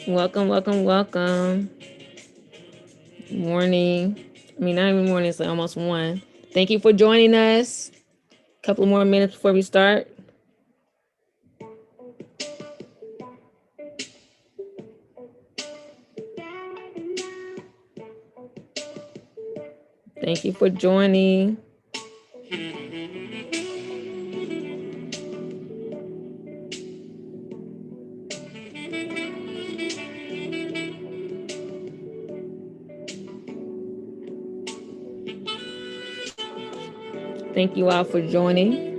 Welcome, welcome, welcome. Morning. I mean, not even morning, it's almost 1. Thank you for joining us. A couple more minutes before we start. Thank you for joining. Thank you all for joining.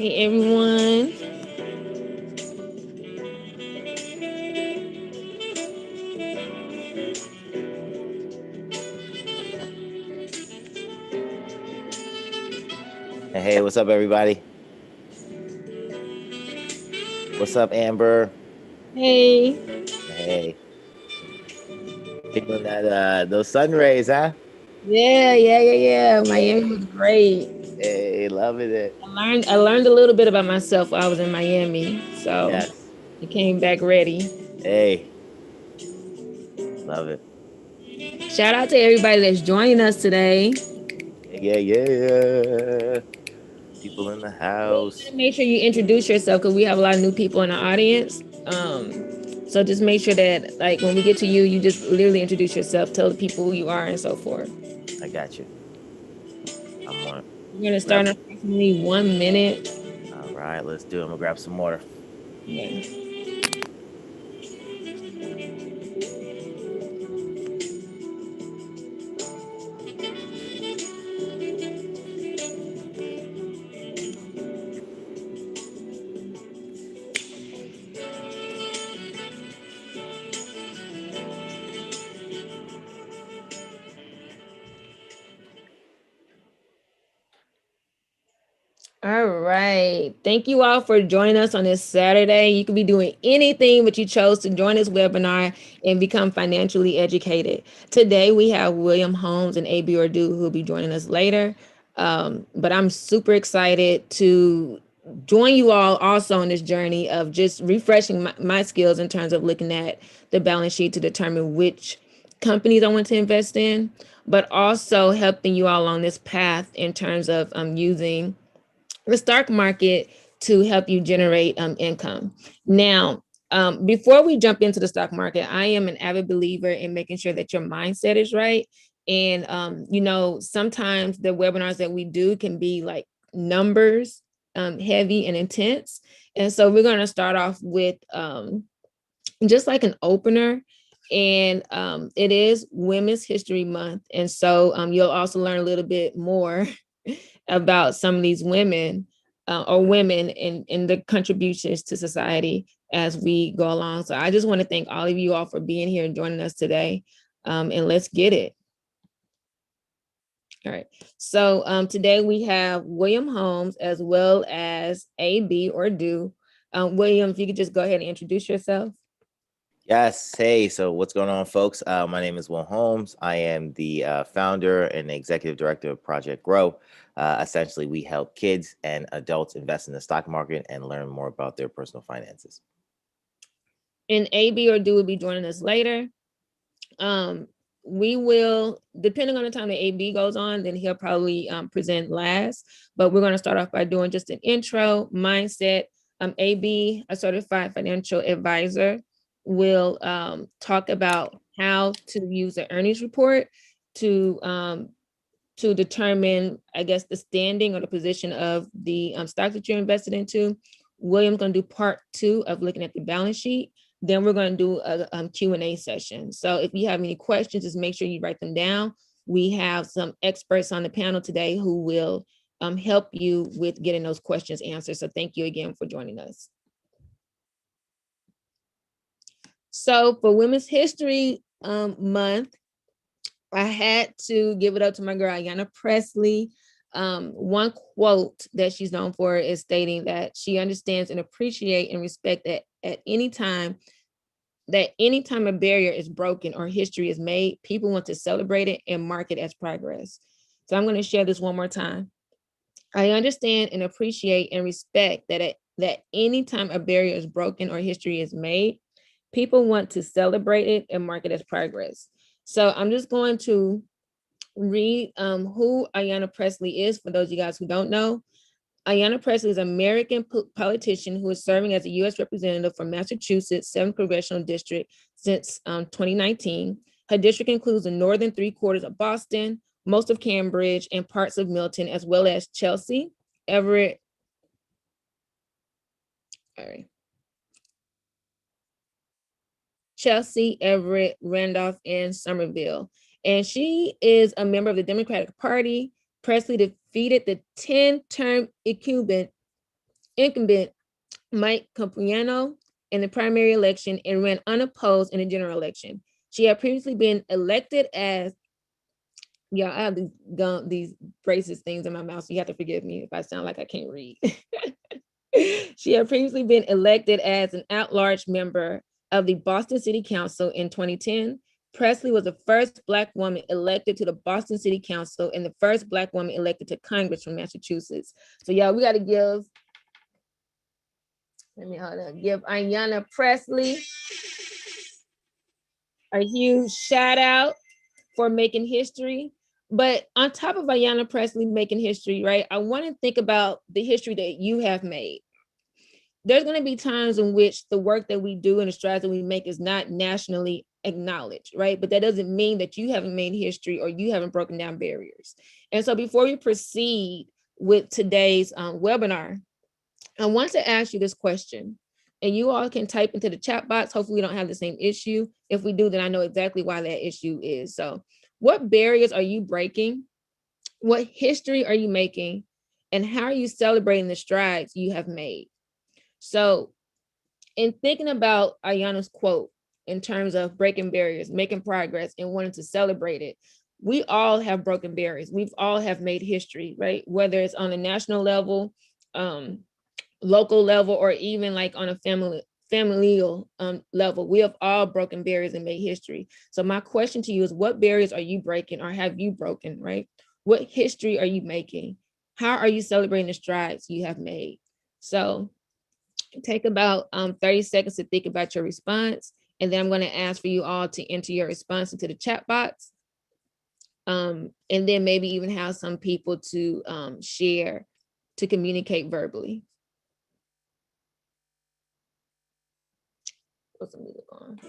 Hey everyone. Hey, what's up, everybody? What's up, Amber? Hey. Hey, feeling that those sun rays, huh? Yeah. Miami was great. Hey, loving it. I learned a little bit about myself while I was in Miami. So Yes. I came back ready. Hey, love it. Shout out to everybody that's joining us today. Yeah. People in the house. Make sure you introduce yourself because we have a lot of new people in the audience. So just make sure that like when we get to you, you just literally introduce yourself, tell the people who you are and so forth. I got you. I'm on. We're gonna Grab. start in approximately 1 minute. All right, let's do it. I'm gonna grab some water. Yeah. All right. Thank you all for joining us on this Saturday. You could be doing anything, but you chose to join this webinar and become financially educated. Today, we have William Holmes and A.B. Ordu who will be joining us later. But I'm super excited to join you all also on this journey of just refreshing my skills in terms of looking at the balance sheet to determine which companies I want to invest in, but also helping you all on this path in terms of using the stock market to help you generate income. Now, before we jump into the stock market, I am an avid believer in making sure that your mindset is right. And, sometimes the webinars that we do can be like numbers heavy and intense. And so we're going to start off with just like an opener. And it is Women's History Month. And so you'll also learn a little bit more about some of these women or women in the contributions to society as we go along. So I just want to thank all of you all for being here and joining us today. And let's get it. All right. So today we have William Holmes as well as A.B. Ordu. William, if you could just go ahead and introduce yourself. Yes. Hey, so what's going on, folks? My name is Will Holmes. I am the founder and executive director of Project Grow. Essentially, we help kids and adults invest in the stock market and learn more about their personal finances. And A.B. Ordu will be joining us later. We will, depending on the time that AB goes on, then he'll probably present last. But we're going to start off by doing just an intro, mindset. AB, a certified financial advisor, will talk about how to use the earnings report to determine, I guess, the standing or the position of the stock that you're invested into. William's going to do part 2 of looking at the balance sheet. Then we're going to do a Q&A session. So if you have any questions, just make sure you write them down. We have some experts on the panel today who will help you with getting those questions answered. So thank you again for joining us. So for Women's History Month, I had to give it up to my girl, Ayanna Pressley. One quote that she's known for is stating that she understands and appreciates and respect that at any time a barrier is broken or history is made, people want to celebrate it and mark it as progress. So I'm going to share this one more time. I understand and appreciate and respect that any time a barrier is broken or history is made, people want to celebrate it and mark it as progress. So I'm just going to read who Ayanna Pressley is for those of you guys who don't know. Ayanna Pressley is an American politician who is serving as a U.S. representative for Massachusetts 7th Congressional District since 2019. Her district includes the northern 3/4 of Boston, most of Cambridge, and parts of Milton, as well as Chelsea, Everett, Randolph, and Somerville. And she is a member of the Democratic Party. Pressley defeated the 10-term incumbent incumbent Mike Compiano in the primary election and ran unopposed in the general election. She had previously been elected as, yeah, I have these braces things in my mouth, so you have to forgive me if I sound like I can't read. She had previously been elected as an at-large member of the Boston City Council in 2010. Presley was the first Black woman elected to the Boston City Council and the first Black woman elected to Congress from Massachusetts. So yeah, we got to give, give Ayanna Presley a huge shout out for making history. But on top of Ayanna Presley making history, right, I want to think about the history that you have made. There's going to be times in which the work that we do and the strides that we make is not nationally acknowledged, right? But that doesn't mean that you haven't made history or you haven't broken down barriers. And so before we proceed with today's webinar, I want to ask you this question, and you all can type into the chat box. Hopefully we don't have the same issue. If we do, then I know exactly why that issue is. So what barriers are you breaking? What history are you making? And how are you celebrating the strides you have made? So in thinking about Ayanna's quote in terms of breaking barriers, making progress, and wanting to celebrate it, we all have broken barriers. We've all have made history, right? Whether it's on a national level, local level, or even like on a familial level, we have all broken barriers and made history. So my question to you is, what barriers are you breaking or have you broken, right? What history are you making? How are you celebrating the strides you have made? So take about 30 seconds to think about your response. And then I'm going to ask for you all to enter your response into the chat box. And then maybe even have some people to share, to communicate verbally. Put some music on.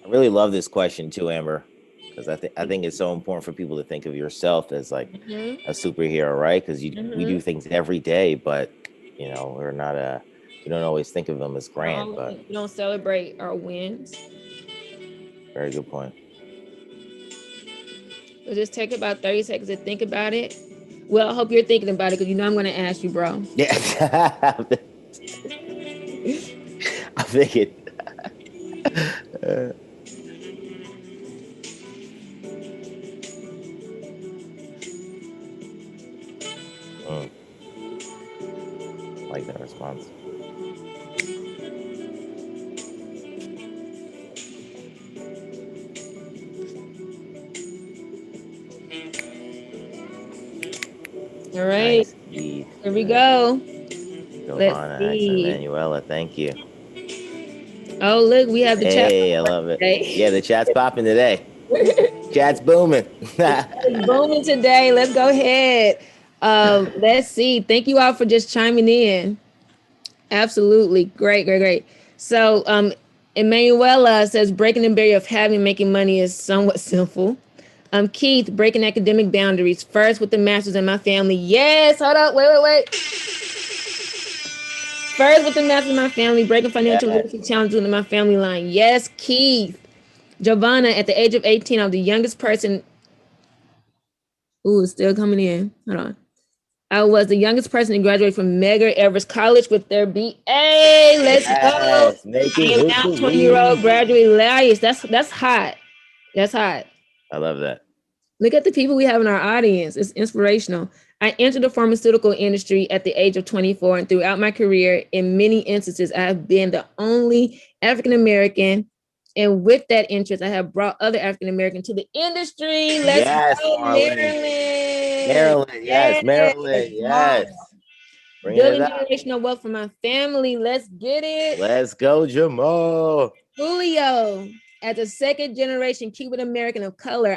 I really love this question too, Amber, because I think it's so important for people to think of yourself as like a superhero, right? Because we do things every day, but you know, we don't always think of them as grand. But we don't celebrate our wins. Very good point. So just take about 30 seconds to think about it. Well, I hope you're thinking about it because you know I'm going to ask you, bro. Yeah, I figured. Like that response. All right. Nice. Here we go. Giovanna, Emanuela, thank you. Oh, look, we have the chat. Hey, I love it. Yeah, the chat's popping today. Chat's booming. Booming today. Let's go ahead. Let's see. Thank you all for just chiming in. Absolutely. Great. So Emanuela says breaking the barrier of having making money is somewhat simple. Keith, breaking academic boundaries. First with the masters in my family. Yes, hold up. Wait. First with the masters in my family, breaking financial literacy challenges in my family line. Yes, Keith. Giovanna, at the age of 18, I'm the youngest person. Ooh, it's still coming in. Hold on. I was the youngest person to graduate from Medgar Evers College with their BA. Let's go. I am now 20-year-old graduate Elias. That's hot. That's hot. I love that. Look at the people we have in our audience. It's inspirational. I entered the pharmaceutical industry at the age of 24, and throughout my career, in many instances, I have been the only African-American. And with that interest, I have brought other African-Americans to the industry. Let's go, Maryland. Yes. Building generational wealth for my family. Let's get it. Let's go, Jamal. Julio, as a second generation Cuban American of color,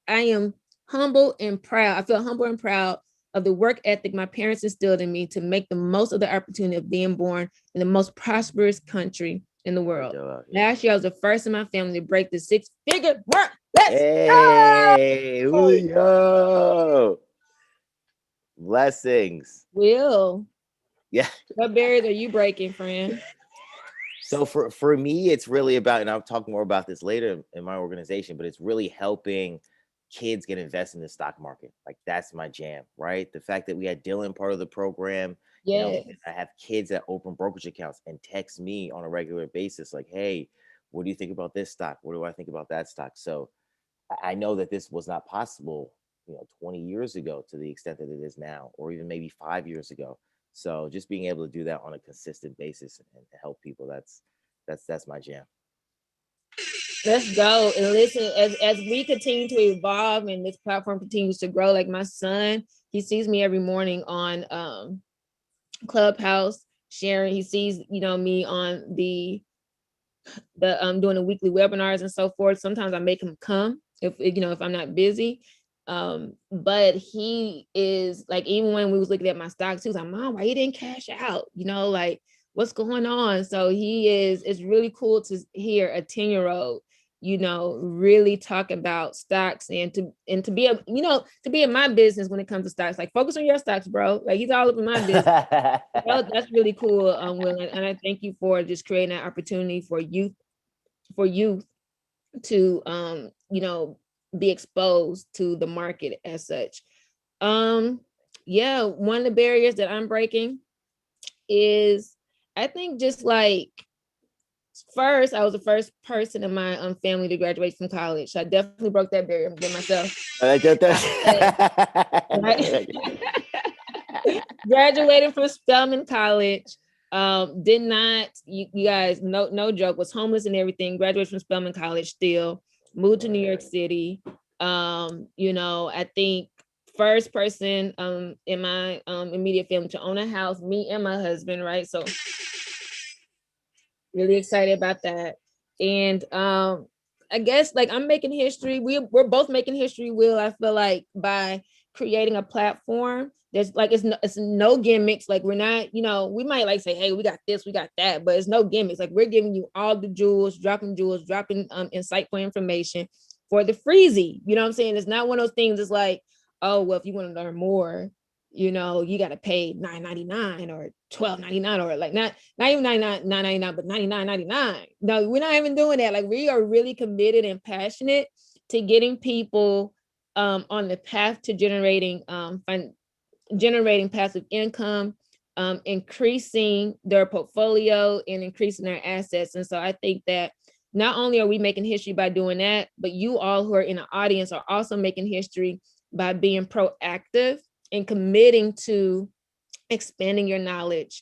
I am humble and proud. I feel humble and proud of the work ethic my parents instilled in me to make the most of the opportunity of being born in the most prosperous country in the world. Last year, I was the first in my family to break the 6-figure mark. Let's go! Julio. Blessings. Will, Yeah. what barriers are you breaking, friend? So for me, it's really about, and I'll talk more about this later in my organization, but it's really helping kids get invested in the stock market. Like that's my jam, right? The fact that we had Dylan part of the program, Yes. I have kids that open brokerage accounts and text me on a regular basis, like, hey, what do you think about this stock? What do I think about that stock? So I know that this was not possible, 20 years ago to the extent that it is now, or even maybe 5 years ago. So just being able to do that on a consistent basis and help people, that's my jam. Let's go. And listen, as we continue to evolve and this platform continues to grow, like my son, he sees me every morning on Clubhouse sharing. He sees, me on the doing the weekly webinars and so forth. Sometimes I make him come if I'm not busy. But he is like, even when we was looking at my stocks, he was like, Mom, why you didn't cash out? Like, what's going on? So it's really cool to hear a 10-year-old, really talk about stocks and to be to be in my business when it comes to stocks. Like, focus on your stocks, bro. Like, he's all up in my business. That's really cool, Will, and I thank you for just creating that opportunity for youth to be exposed to the market as such. Yeah, one of the barriers that I'm breaking is, I think, just like, first, I was the first person in my family to graduate from college. So I definitely broke that barrier with myself. Right? Graduated from Spelman College. Did not, you guys, no joke, was homeless and everything. Graduated from Spelman College still, moved to New York City. I think first person in my immediate family to own a house, me and my husband, right? So really excited about that. And I guess, like, I'm making history. We're both making history, Will. I feel like, by creating a platform, there's like, it's no gimmicks. Like, we're not, we might like say, hey, we got this, we got that, but it's no gimmicks. Like, we're giving you all the jewels, dropping insightful information for the freezy. You know what I'm saying? It's not one of those things. It's like, oh, well, if you want to learn more, you got to pay $9.99 or $12.99, or like not even $9.99, but $99.99. No, we're not even doing that. Like, we are really committed and passionate to getting people on the path to generating passive income, increasing their portfolio and increasing their assets. And so I think that not only are we making history by doing that, but you all who are in the audience are also making history by being proactive and committing to expanding your knowledge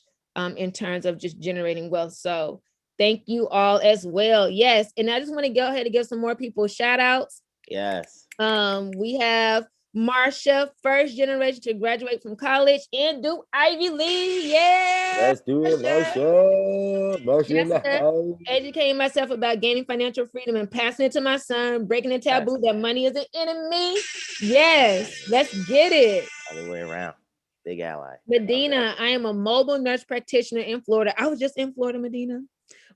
in terms of just generating wealth. So thank you all as well. Yes. And I just want to go ahead and give some more people shout outs. Yes. We have Marsha, first generation to graduate from college and do Ivy League. Yeah. Let's do it, Marsha. Educating myself about gaining financial freedom and passing it to my son, breaking the taboo that money is an enemy. Yes, let's get it. Other way around. Big ally. Medina, I am a mobile nurse practitioner in Florida. I was just in Florida, Medina,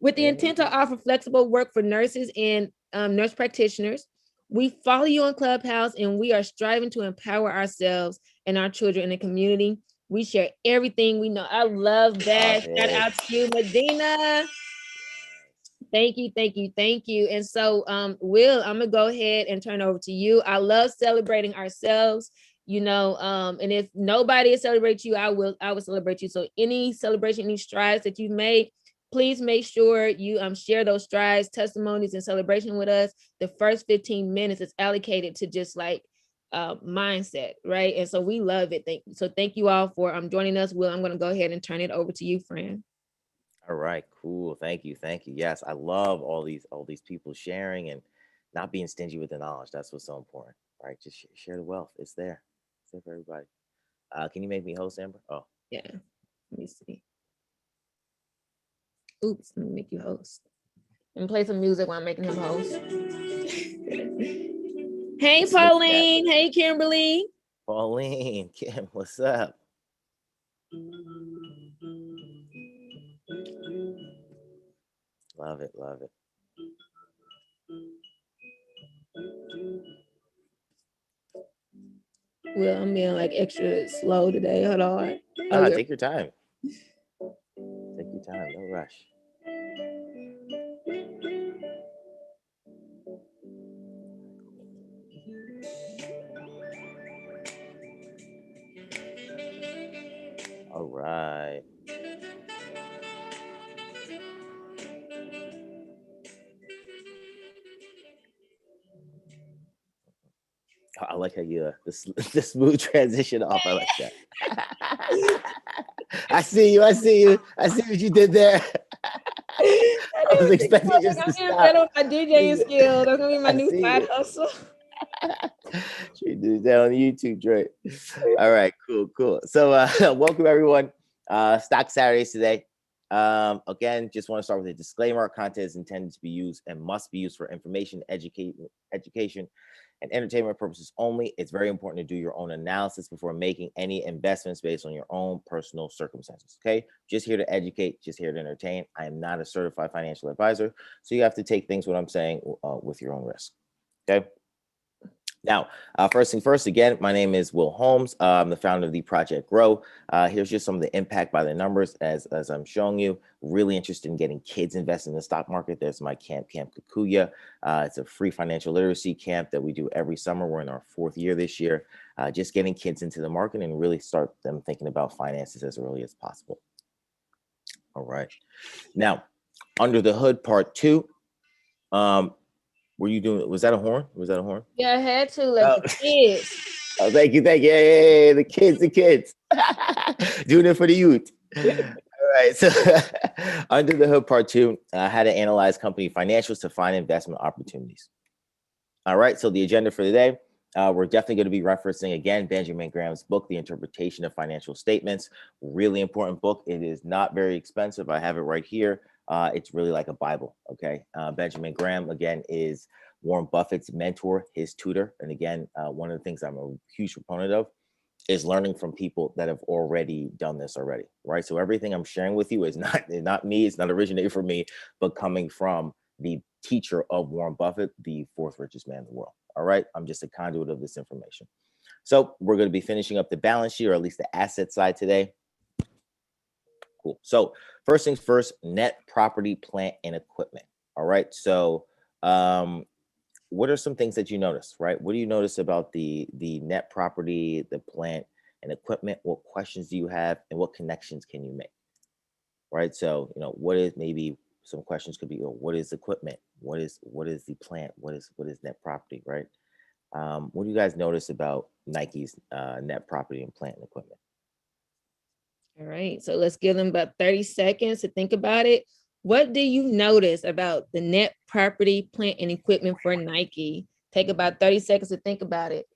with the intent to offer flexible work for nurses and nurse practitioners. We follow you on Clubhouse, and we are striving to empower ourselves and our children in the community. We share everything we know. I love that. Shout out to you, Medina. Thank you, thank you, thank you. And so, Will, I'm gonna go ahead and turn over to you. I love celebrating ourselves, and if nobody celebrates you, I will celebrate you. So any celebration, any strides that you've made, please make sure you share those strides, testimonies, and celebration with us. The first 15 minutes is allocated to just like mindset, right? And so we love it. Thank you all for joining us. Will, I'm going to go ahead and turn it over to you, friend. All right, cool. Thank you. Yes, I love all these people sharing and not being stingy with the knowledge. That's what's so important, right? Just share the wealth. It's there. It's there for everybody. Can you make me host, Amber? Oh, yeah. Let me see. Oops, let me make you host. And play some music while I'm making him host. Hey, Pauline. Hey, Kimberly. Pauline, Kim, what's up? Love it, love it. Well, I'm being like extra slow today. Hold on. Oh, Ah, you're take your time. Take your time. No rush. All right. I like how you the smooth transition off. I like that. I see you. I see you. I see what you did there. I I was didn't think expecting about you it. just I'm to getting stop. better on my DJing skill. That's gonna be my I new see side you. hustle. She did that on YouTube, Dre. All right, cool. So welcome everyone. Stock Saturdays today. Again, just want to start with a disclaimer. Our content is intended to be used and must be used for information, education, and entertainment purposes only. It's very important to do your own analysis before making any investments based on your own personal circumstances. Okay, just here to educate, just here to entertain. I am not a certified financial advisor, so you have to take things what I'm saying with your own risk. Okay. Now, first thing first, again, my name is Will Holmes. I'm the founder of the Project Grow. Here's just some of the impact by the numbers as I'm showing you. Really interested in getting kids invested in the stock market. There's my Camp Kikuya. It's a free financial literacy camp that we do every summer. We're in our 4th year this year. Just getting kids into the market and really start them thinking about finances as early as possible. All right. Now, under the hood, part 2. Were you doing? Was that a horn? Was that a horn? Yeah, I had to like the kids. Oh, thank you. Yeah, the kids, doing it for the youth. All right. So, under the hood, part 2, how to analyze company financials to find investment opportunities. All right. So, the agenda for today, we're definitely going to be referencing again Benjamin Graham's book, The Interpretation of Financial Statements. Really important book. It is not very expensive. I have it right here. It's really like a Bible. Okay. Benjamin Graham, again, is Warren Buffett's mentor, his tutor. And again, one of the things I'm a huge proponent of is learning from people that have already done this already, right? So everything I'm sharing with you is not me, it's not originating from me, but coming from the teacher of Warren Buffett, the 4th richest man in the world. All right, I'm just a conduit of this information. So we're going to be finishing up the balance sheet, or at least the asset side today. Cool. So first things first, net property, plant, and equipment. All right. So what are some things that you notice, right? What do you notice about the net property, the plant, and equipment? What questions do you have, and what connections can you make, right? So what is, maybe some questions could be, what is equipment? What is the plant? What is net property, right? What do you guys notice about Nike's net property and plant and equipment? All right, so let's give them about 30 seconds to think about it. What do you notice about the net property, plant, and equipment for Nike? Take about 30 seconds to think about it.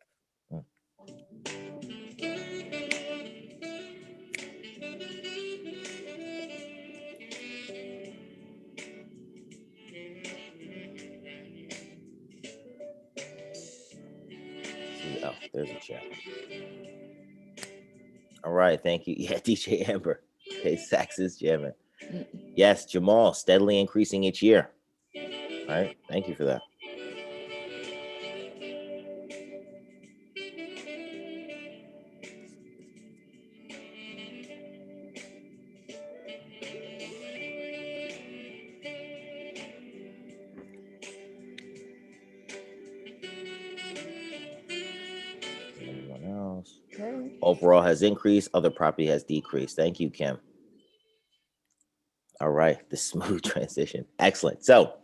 Oh, there's a chat. All right, thank you. Yeah, DJ Amber. Okay, Sax is jamming. Yes, Jamal, steadily increasing each year. All right, thank you for that. Anyone else? Okay. Overall has increased, other property has decreased. Thank you, Kim. All right, the smooth transition. Excellent. So,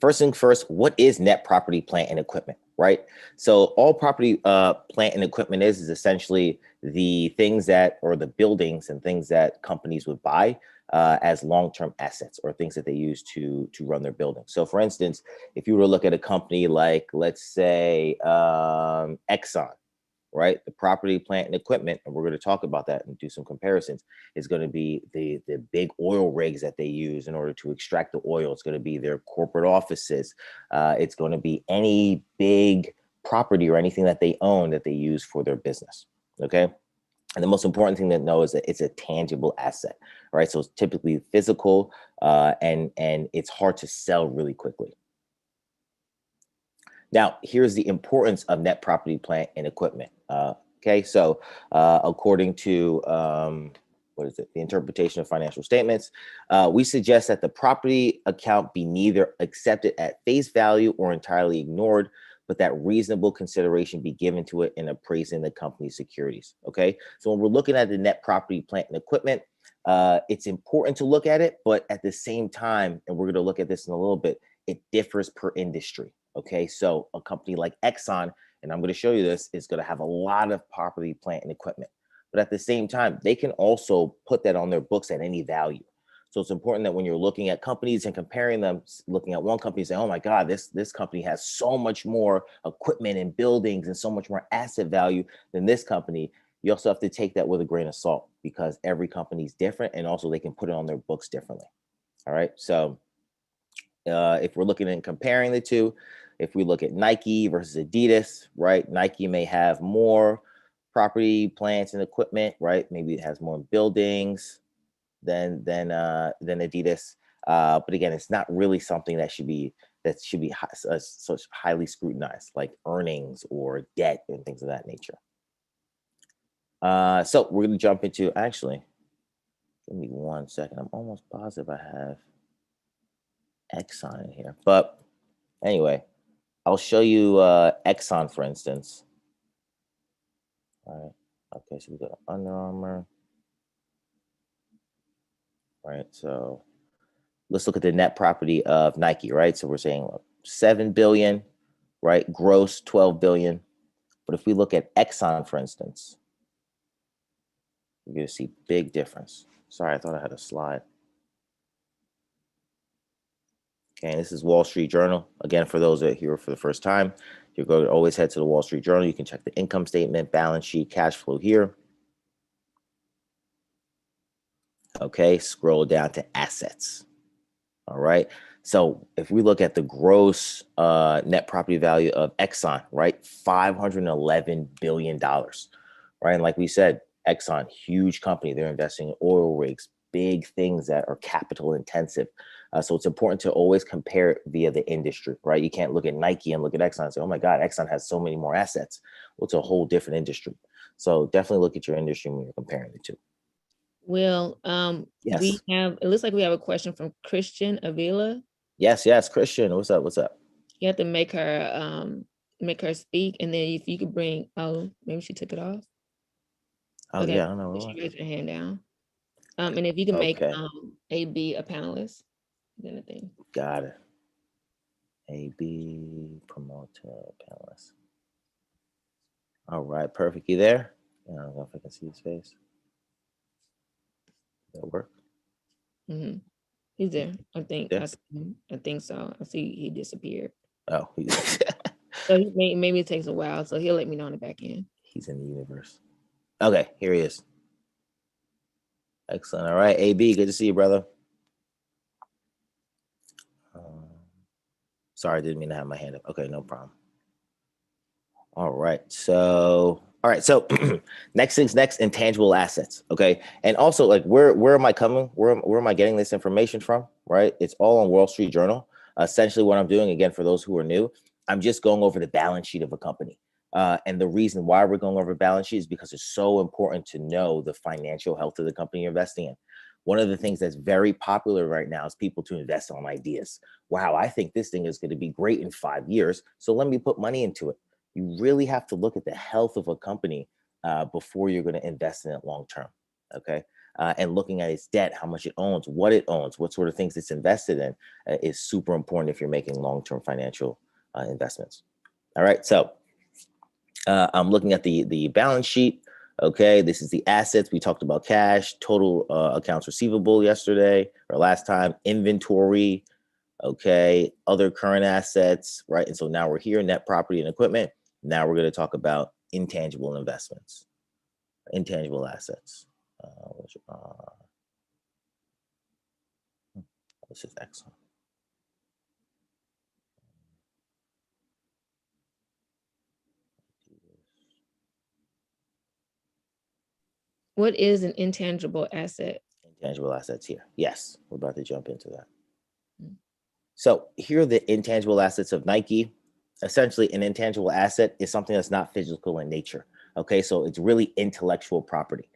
first thing first, what is net property, plant, and equipment, right? So all property, plant, and equipment is essentially the things that, or the buildings and things that companies would buy as long-term assets, or things that they use to run their building. So for instance, if you were to look at a company like, let's say, Exxon, right? The property, plant, and equipment, and we're going to talk about that and do some comparisons, is going to be the big oil rigs that they use in order to extract the oil. It's going to be their corporate offices. It's going to be any big property or anything that they own that they use for their business. Okay. And the most important thing to know is that it's a tangible asset, right? So it's typically physical, and it's hard to sell really quickly. Now, here's the importance of net property, plant, and equipment. Okay, so according to what is it? The interpretation of financial statements, we suggest that the property account be neither accepted at face value or entirely ignored, but that reasonable consideration be given to it in appraising the company's securities. Okay, so when we're looking at the net property, plant, and equipment, it's important to look at it, but at the same time, and we're going to look at this in a little bit, it differs per industry. Okay, so a company like Exxon, and I'm going to show you this, is going to have a lot of property, plant, and equipment. But at the same time, they can also put that on their books at any value. So it's important that when you're looking at companies and comparing them, looking at one company and say, oh my God, this company has so much more equipment and buildings and so much more asset value than this company. You also have to take that with a grain of salt because every company is different and also they can put it on their books differently. All right. So if we're looking and comparing the two, if we look at Nike versus Adidas, right? Nike may have more property, plants, and equipment, right? Maybe it has more buildings than Adidas. But again, it's not really something that should be such highly scrutinized, like earnings or debt and things of that nature. So we're going to jump into, actually, give me 1 second. I'm almost positive I have Exxon in here. But anyway, I'll show you Exxon, for instance. All right. Okay, so we go to Under Armour. All right, so let's look at the net property of Nike, right? So we're saying 7 billion, right? Gross 12 billion. But if we look at Exxon, for instance, you're going to see big difference. Sorry, I thought I had a slide. Okay, and this is Wall Street Journal. Again, for those that are here for the first time, you're going to always head to the Wall Street Journal. You can check the income statement, balance sheet, cash flow here. Okay, scroll down to assets. All right. So if we look at the gross net property value of Exxon, right, $511 billion, right? And like we said, Exxon, huge company. They're investing in oil rigs, big things that are capital intensive. So it's important to always compare it via the industry, right? You can't look at Nike and look at Exxon and say, oh my God, Exxon has so many more assets. Well, it's a whole different industry. So definitely look at your industry when you're comparing the two. Well, Yes. it looks like we have a question from Christian Avila. Yes, Christian, what's up? You have to make her speak, and then if you could bring, oh, maybe she took it off. Oh okay. Yeah, I don't know. She raised her hand down. And if you can make Okay. AB a panelist, then a thing. Got it. AB promoter panelist. All right, perfect. You there? I don't know if I can see his face. That work? Mm-hmm. He's there. I think. Yeah. I think so. I see he disappeared. Oh, so maybe it takes a while. So he'll let me know on the back end. He's in the universe. Okay, here he is. Excellent. All right, AB, good to see you, brother. Sorry, I didn't mean to have my hand up. Okay, no problem. All right, so next things next, intangible assets. Okay, and also like where am I coming? Where am I getting this information from? Right, it's all on Wall Street Journal. Essentially, what I'm doing, again, for those who are new, I'm just going over the balance sheet of a company. And the reason why we're going over balance sheet is because it's so important to know the financial health of the company you're investing in. One of the things that's very popular right now is people to invest on ideas. Wow, I think this thing is going to be great in 5 years, so let me put money into it. You really have to look at the health of a company before you're going to invest in it long term. Okay. And looking at its debt, how much it owns, what sort of things it's invested in is super important if you're making long term financial investments. All right. So I'm looking at the balance sheet. Okay. This is the assets. We talked about cash, total accounts receivable yesterday or last time, inventory. Okay. Other current assets. Right. And so now we're here, net property and equipment. Now we're going to talk about intangible investments, intangible assets. This is excellent. What is an intangible asset? Intangible assets here. Yes, we're about to jump into that. So here are the intangible assets of Nike. essentially an intangible asset is something that's not physical in nature. Okay, so it's really intellectual property,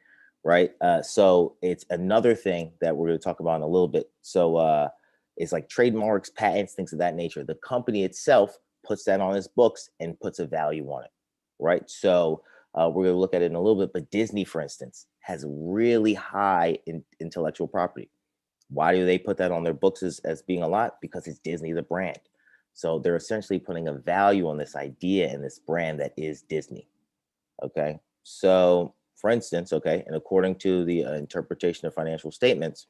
right? So it's another thing that we're going to talk about in a little bit. So it's like trademarks, patents, things of that nature. The company itself puts that on its books and puts a value on it, right? So we're going to look at it in a little bit. But Disney, for instance, has really high intellectual property. Why do they put that on their books as being a lot? Because it's Disney, the brand. So they're essentially putting a value on this idea and this brand that is Disney. Okay. So, for instance, okay, and according to the interpretation of financial statements,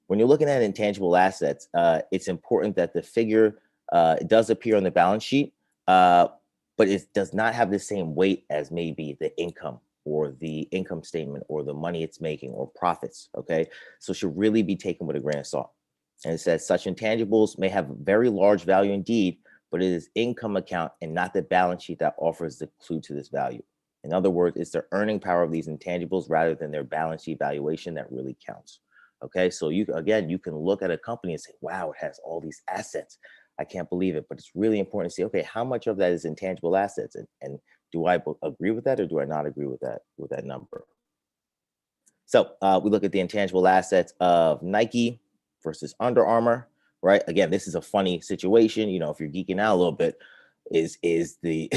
when you're looking at intangible assets, it's important that the figure it does appear on the balance sheet, but it does not have the same weight as maybe the income or the income statement or the money it's making or profits. Okay. So it should really be taken with a grain of salt. And it says such intangibles may have very large value indeed, but it is income account and not the balance sheet that offers the clue to this value. In other words, it's the earning power of these intangibles rather than their balance sheet valuation that really counts. Okay, so you can look at a company and say, wow, it has all these assets. I can't believe it. But it's really important to see, okay, how much of that is intangible assets? And do I agree with that or do I not agree with that number? So we look at the intangible assets of Nike versus Under Armour, right? Again, this is a funny situation. You know, if you're geeking out a little bit, is the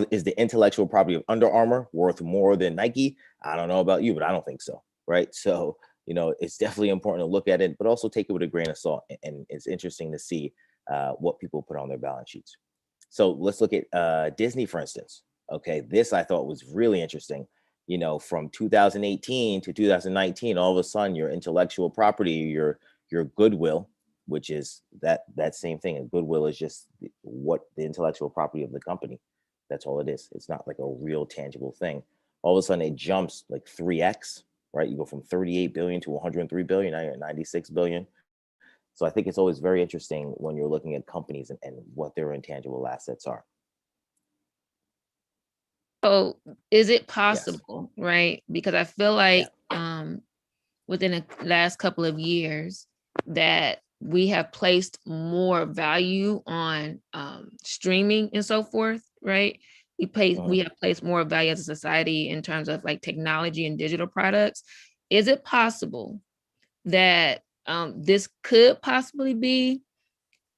is the intellectual property of Under Armour worth more than Nike? I don't know about you, but I don't think so, right? So it's definitely important to look at it, but also take it with a grain of salt. And it's interesting to see what people put on their balance sheets. So let's look at Disney, for instance. Okay, this I thought was really interesting. From 2018 to 2019, all of a sudden your intellectual property, your goodwill, which is that same thing. And goodwill is just what the intellectual property of the company. That's all it is. It's not like a real tangible thing. All of a sudden it jumps like 3x, right? You go from 38 billion to 103 billion, now you're at 96 billion. So I think it's always very interesting when you're looking at companies and what their intangible assets are. So is it Yes. possible, right? Because I feel Yeah. like within the last couple of years that we have placed more value on streaming and so forth, right? We have placed more value as a society in terms of like technology and digital products. Is it possible that this could possibly be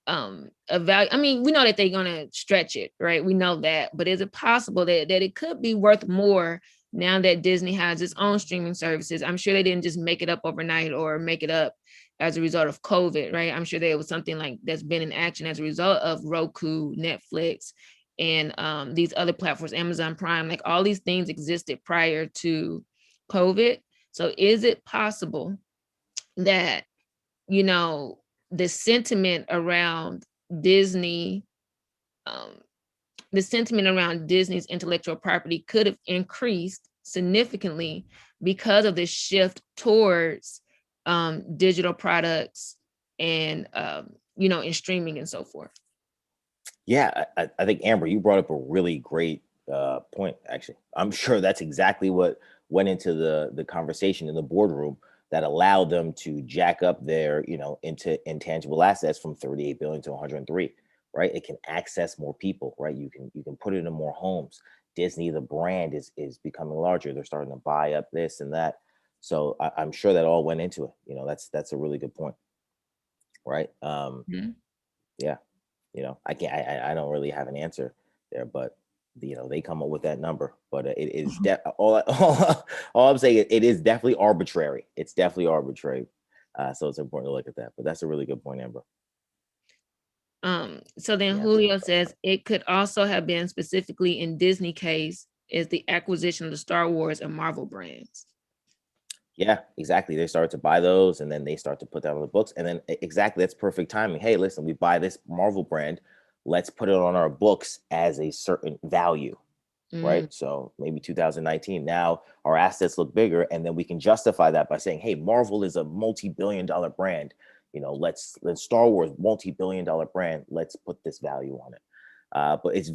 a value? I mean, we know that they're gonna stretch it, right? We know that, but is it possible that it could be worth more now that Disney has its own streaming services? I'm sure they didn't just make it up overnight or make it up as a result of COVID, right? I'm sure there was something like that's been in action as a result of Roku, Netflix, and these other platforms, Amazon Prime, like all these things existed prior to COVID. So is it possible that, the sentiment around Disney, the sentiment around Disney's intellectual property could have increased significantly because of this shift towards digital products and in streaming and so forth? Yeah, I think Amber, you brought up a really great point. Actually, I'm sure that's exactly what went into the conversation in the boardroom that allowed them to jack up their into intangible assets from 38 billion to 103. Right, it can access more people. Right, you can put it in more homes. Disney, the brand, is becoming larger. They're starting to buy up this and that. So I'm sure that all went into it. That's a really good point. Right. Mhm. Yeah. I can't. I don't really have an answer there, but they come up with that number. But it is all I'm saying. It is definitely arbitrary. It's definitely arbitrary. So it's important to look at that. But that's a really good point, Amber. So then Yeah. Julio says it could also have been specifically in Disney case is the acquisition of the Star Wars and Marvel brands. Yeah, exactly. They start to buy those, and then they start to put that on the books, and then exactly that's perfect timing. Hey, listen, we buy this Marvel brand. Let's put it on our books as a certain value. Mm. Right? So maybe 2019. Now our assets look bigger, and then we can justify that by saying, "Hey, Marvel is a multi-billion-dollar brand. Let's Star Wars multi-billion-dollar brand. Let's put this value on it." But it's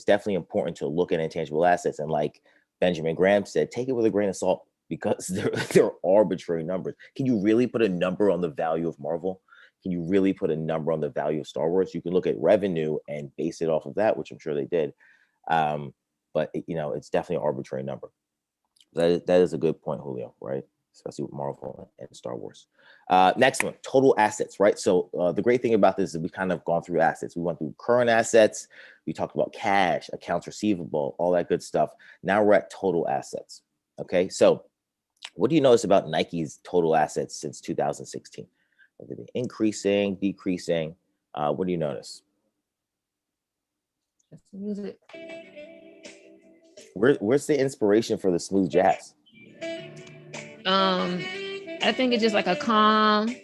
definitely important to look at intangible assets, and like Benjamin Graham said, take it with a grain of salt because they're arbitrary numbers. Can you really put a number on the value of Marvel? can you really put a number on the value of Star Wars? You can look at revenue and base it off of that, which I'm sure they did. But it's definitely an arbitrary number. That is a good point, Julio, right? Especially with Marvel and Star Wars. Next one, total assets, right? So the great thing about this is we kind of gone through assets. We went through current assets. We talked about cash, accounts receivable, all that good stuff. Now we're at total assets. Okay, so what do you notice about Nike's total assets since 2016? Have they been increasing, decreasing? What do you notice? Music. Where's the inspiration for the smooth jazz? I think it's just like a calm,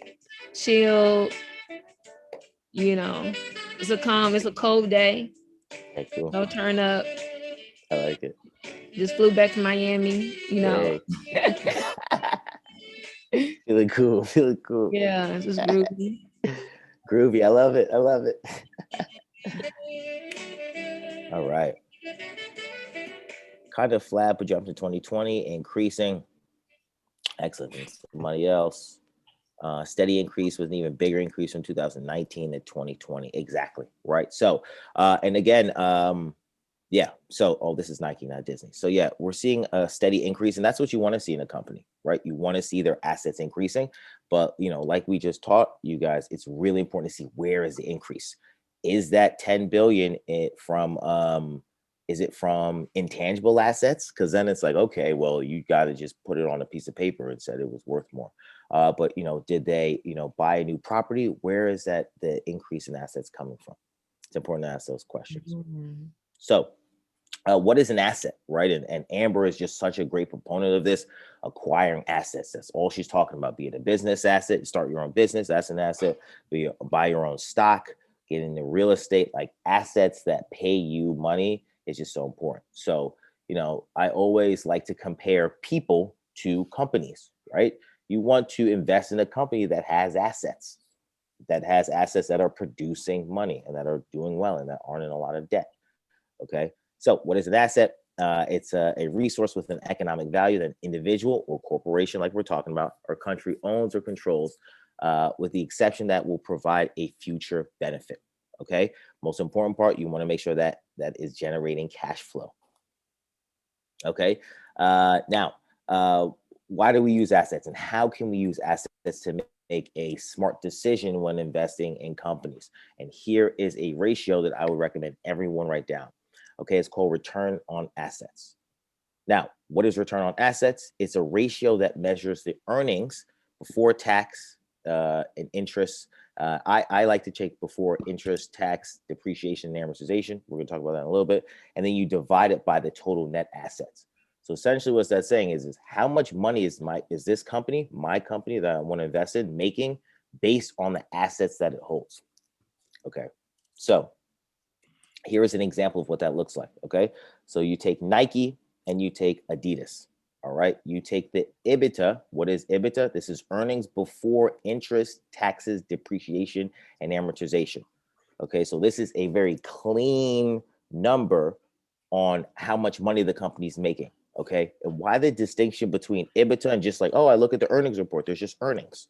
chill, it's a cold day. Okay, cool. No turn up. I like it. Just flew back to Miami, Hey. Feeling cool, feeling cool. Yeah, it's just groovy. Groovy, I love it, I love it. All right. Kind of flat, but jumped to 2020, increasing. Excellent. Somebody else. Steady increase with an even bigger increase from 2019 to 2020. Exactly. Right. So, and again, yeah. So, this is Nike, not Disney. So yeah, we're seeing a steady increase, and that's what you want to see in a company, right? You want to see their assets increasing, but like we just taught you guys, it's really important to see where is the increase. Is that 10 billion from is it from intangible assets? Because then it's like, okay, well, you got to just put it on a piece of paper and said it was worth more. But did they buy a new property? Where is that the increase in assets coming from? It's important to ask those questions. Mm-hmm. So what is an asset, right? And Amber is just such a great proponent of this, acquiring assets. That's all she's talking about. Be it a business asset, start your own business, that's an asset. Buy your own stock, get into real estate, like assets that pay you money is just so important. So, I always like to compare people to companies, right? You want to invest in a company that has assets that are producing money and that are doing well and that aren't in a lot of debt. Okay. So what is an asset? It's a resource with an economic value that an individual or corporation, like we're talking about, or country owns or controls, with the exception that will provide a future benefit. Okay. Most important part, you want to make sure that is generating cash flow. Okay. Now, why do we use assets, and how can we use assets to make a smart decision when investing in companies? And here is a ratio that I would recommend everyone write down. Okay, it's called return on assets. Now, what is return on assets? It's a ratio that measures the earnings before tax and interest. I like to take before interest, tax, depreciation, and amortization. We're going to talk about that in a little bit. And then you divide it by the total net assets. So essentially what that's saying is how much money is this company, my company that I want to invest in, making based on the assets that it holds. Okay, so here is an example of what that looks like. Okay, so you take Nike and you take Adidas. All right, you take the EBITDA. What is EBITDA? This is earnings before interest, taxes, depreciation, and amortization. Okay, so this is a very clean number on how much money the company's making. Okay, and why the distinction between EBITDA and just like, oh, I look at the earnings report, there's just earnings.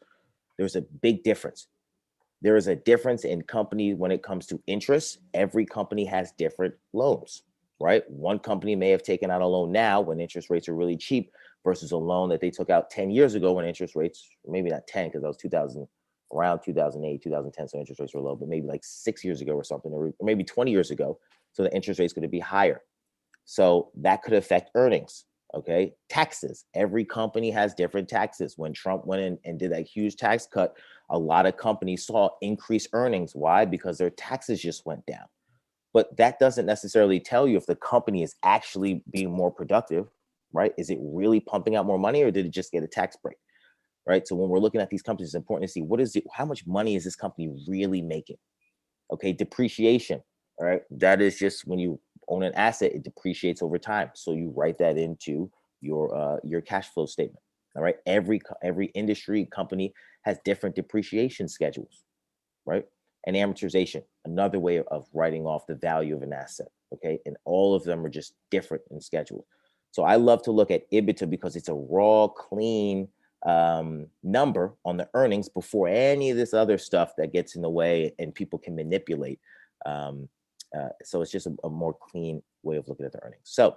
There's a big difference. There is a difference in companies when it comes to interest. Every company has different loans, right? One company may have taken out a loan now when interest rates are really cheap versus a loan that they took out 10 years ago when interest rates, maybe not 10, because that was around 2008, 2010, so interest rates were low, but maybe like 6 years ago or something, or maybe 20 years ago. So the interest rate's going to be higher. So that could affect earnings. Okay. Taxes. Every company has different taxes. When Trump went in and did that huge tax cut, a lot of companies saw increased earnings. Why? Because their taxes just went down. But that doesn't necessarily tell you if the company is actually being more productive, right? Is it really pumping out more money, or did it just get a tax break? Right. So when we're looking at these companies, it's important to see how much money is this company really making? Okay. Depreciation. All right. That is just when you own an asset, it depreciates over time. So you write that into your cash flow statement. All right. Every industry company has different depreciation schedules, right? And amortization, another way of writing off the value of an asset. Okay. And all of them are just different in schedule. So I love to look at EBITDA because it's a raw, clean number on the earnings before any of this other stuff that gets in the way and people can manipulate. So it's just a more clean way of looking at the earnings. So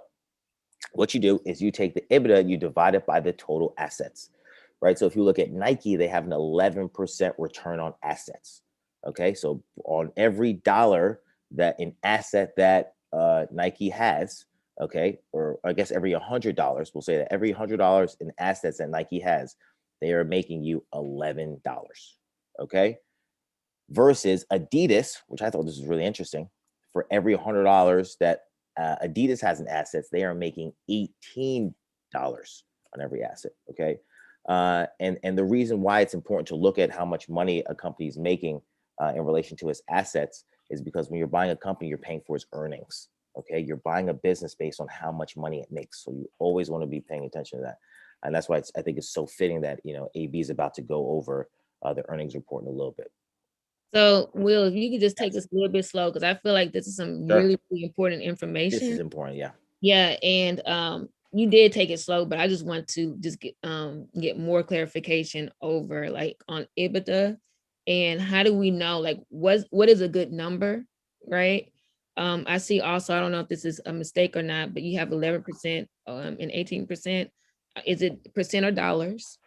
what you do is you take the EBITDA and you divide it by the total assets, right? So if you look at Nike, they have an 11% return on assets. Okay, so on every dollar that an asset that Nike has, okay, or I guess every $100, we'll say that every $100 in assets that Nike has, they are making you $11. Okay, versus Adidas, which I thought this was really interesting. For every $100 that Adidas has in assets, they are making $18 on every asset. Okay, and the reason why it's important to look at how much money a company is making in relation to its assets is because when you're buying a company, you're paying for its earnings. Okay, you're buying a business based on how much money it makes, so you always want to be paying attention to that, and that's why I think it's so fitting that AB is about to go over the earnings report in a little bit. So, Will, if you could just take this a little bit slow, because I feel like this is some really, really important information. This is important, yeah. Yeah, and you did take it slow, but I just want to just get more clarification over like on EBITDA and how do we know like what is a good number, right? I see also, I don't know if this is a mistake or not, but you have 11% and 18%. Is it percent or dollars?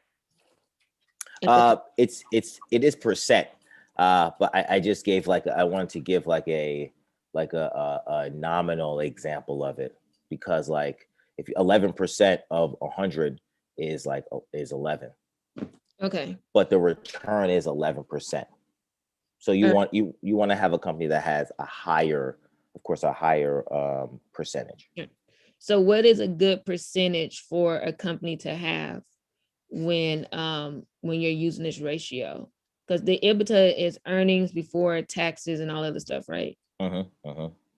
It is percent. But I just gave I wanted to give like a nominal example of it, because like if 11% of 100 is 11. Okay. But the return is 11%. So you want to have a company that has a higher, of course, a higher percentage. So what is a good percentage for a company to have when you're using this ratio? Because the EBITDA is earnings before taxes and all other stuff, right? All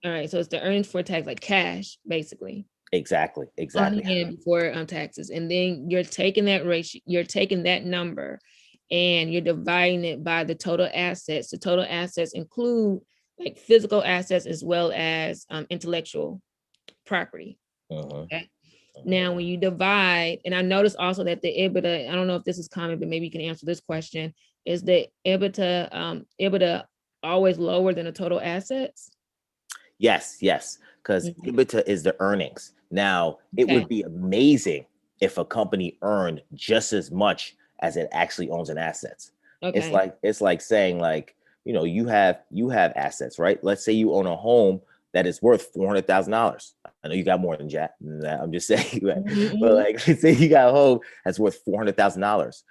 right, so it's the earnings for tax, like cash, basically. Exactly. Before taxes, and then you're taking that ratio, you're taking that number, and you're dividing it by the total assets. The total assets include like physical assets as well as intellectual property. Okay. Now, when you divide, and I noticed also that the EBITDA, I don't know if this is common, but maybe you can answer this question, is the EBITDA always lower than the total assets? Yes, because EBITDA is the earnings. Now, it would be amazing if a company earned just as much as it actually owns in assets. Okay. It's like saying like, you have assets, right? Let's say you own a home that is worth $400,000. I know you got more than that. I'm just saying, but like, let's say you got a home that's worth $400,000.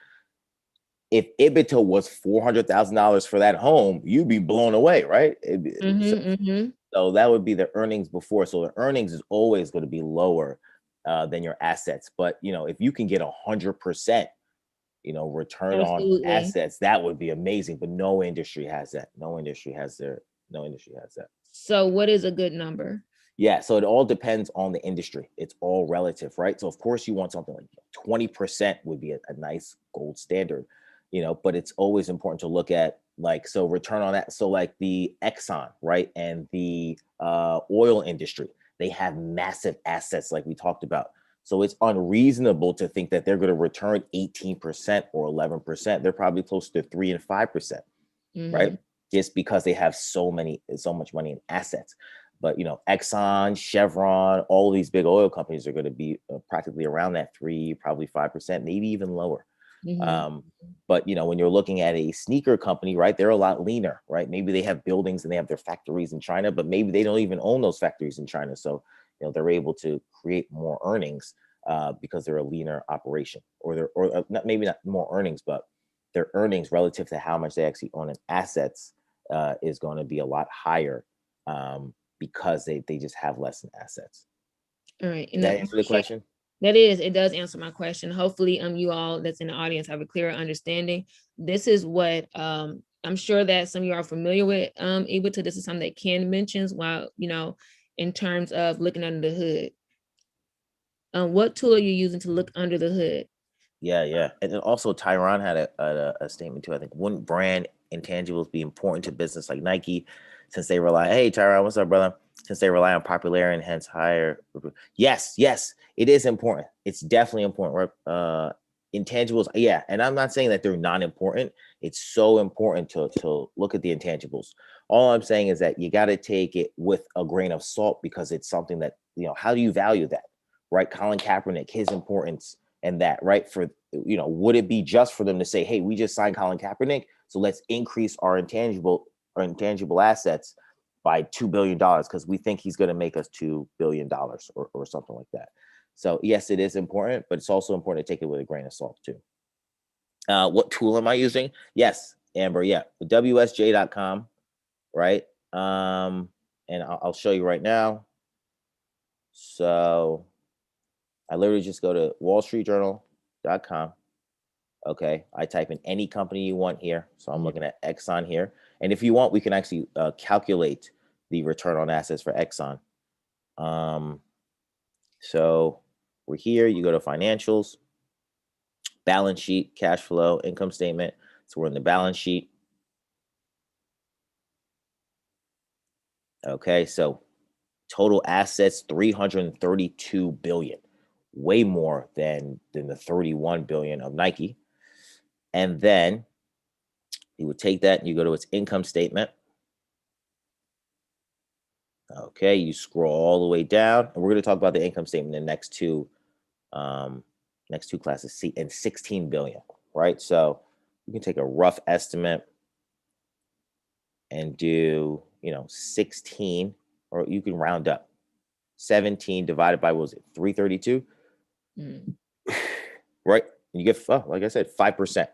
If EBITDA was $400,000 for that home, you'd be blown away, right? So that would be the earnings before. So the earnings is always going to be lower than your assets. But if you can get 100%, return on assets, that would be amazing. But no industry has that. No industry has that. So what is a good number? Yeah, so it all depends on the industry. It's all relative, right? So of course you want something like 20% would be a nice gold standard, but it's always important to look at so return on that. So like the Exxon, right? And the oil industry, they have massive assets like we talked about. So it's unreasonable to think that they're going to return 18% or 11%. They're probably close to 3 and 5%, right? Just because they have so much money in assets. But Exxon, Chevron, all these big oil companies are going to be practically around that 3, probably 5%, maybe even lower. But when you're looking at a sneaker company, right, they're a lot leaner, right? Maybe they have buildings and they have their factories in China, but maybe they don't even own those factories in China. So they're able to create more earnings because they're a leaner operation, or maybe not more earnings, but their earnings relative to how much they actually own in assets is going to be a lot higher because they just have less in assets. All right. Does that answer the question? It does answer my question. Hopefully you all that's in the audience have a clearer understanding. This is what I'm sure that some of you are familiar with EBITDA. This is something that Ken mentions while in terms of looking under the hood. What tool are you using to look under the hood? Yeah. And then also Tyron had a statement too. I think, wouldn't brand intangibles be important to business like Nike, since they rely, hey Tyron, what's up, brother? Since they rely on popularity and hence higher. Yes, it is important. It's definitely important. intangibles, yeah. And I'm not saying that they're not important. It's so important to look at the intangibles. All I'm saying is that you got to take it with a grain of salt, because it's something that, how do you value that, right? Colin Kaepernick, his importance, and that, right? For, would it be just for them to say, hey, we just signed Colin Kaepernick, so let's increase our intangible assets by $2 billion because we think he's going to make us $2 billion or something like that. So yes, it is important, but it's also important to take it with a grain of salt too. What tool am I using? Yes, Amber. Yeah, WSJ.com, right? And I'll show you right now. So I literally just go to wallstreetjournal.com. Okay, I type in any company you want here. So I'm looking at Exxon here. And if you want, we can actually calculate the return on assets for Exxon. So we're here, you go to financials, balance sheet, cash flow, income statement. So we're in the balance sheet. Okay, so total assets, 332 billion, way more than the 31 billion of Nike. And then you would take that and you go to its income statement. Okay, you scroll all the way down, and we're going to talk about the income statement in the next two classes, C and 16 billion, right? So you can take a rough estimate and do, 16, or you can round up. 17 divided by, what was it, 332? Right? And you get, like I said, 5%.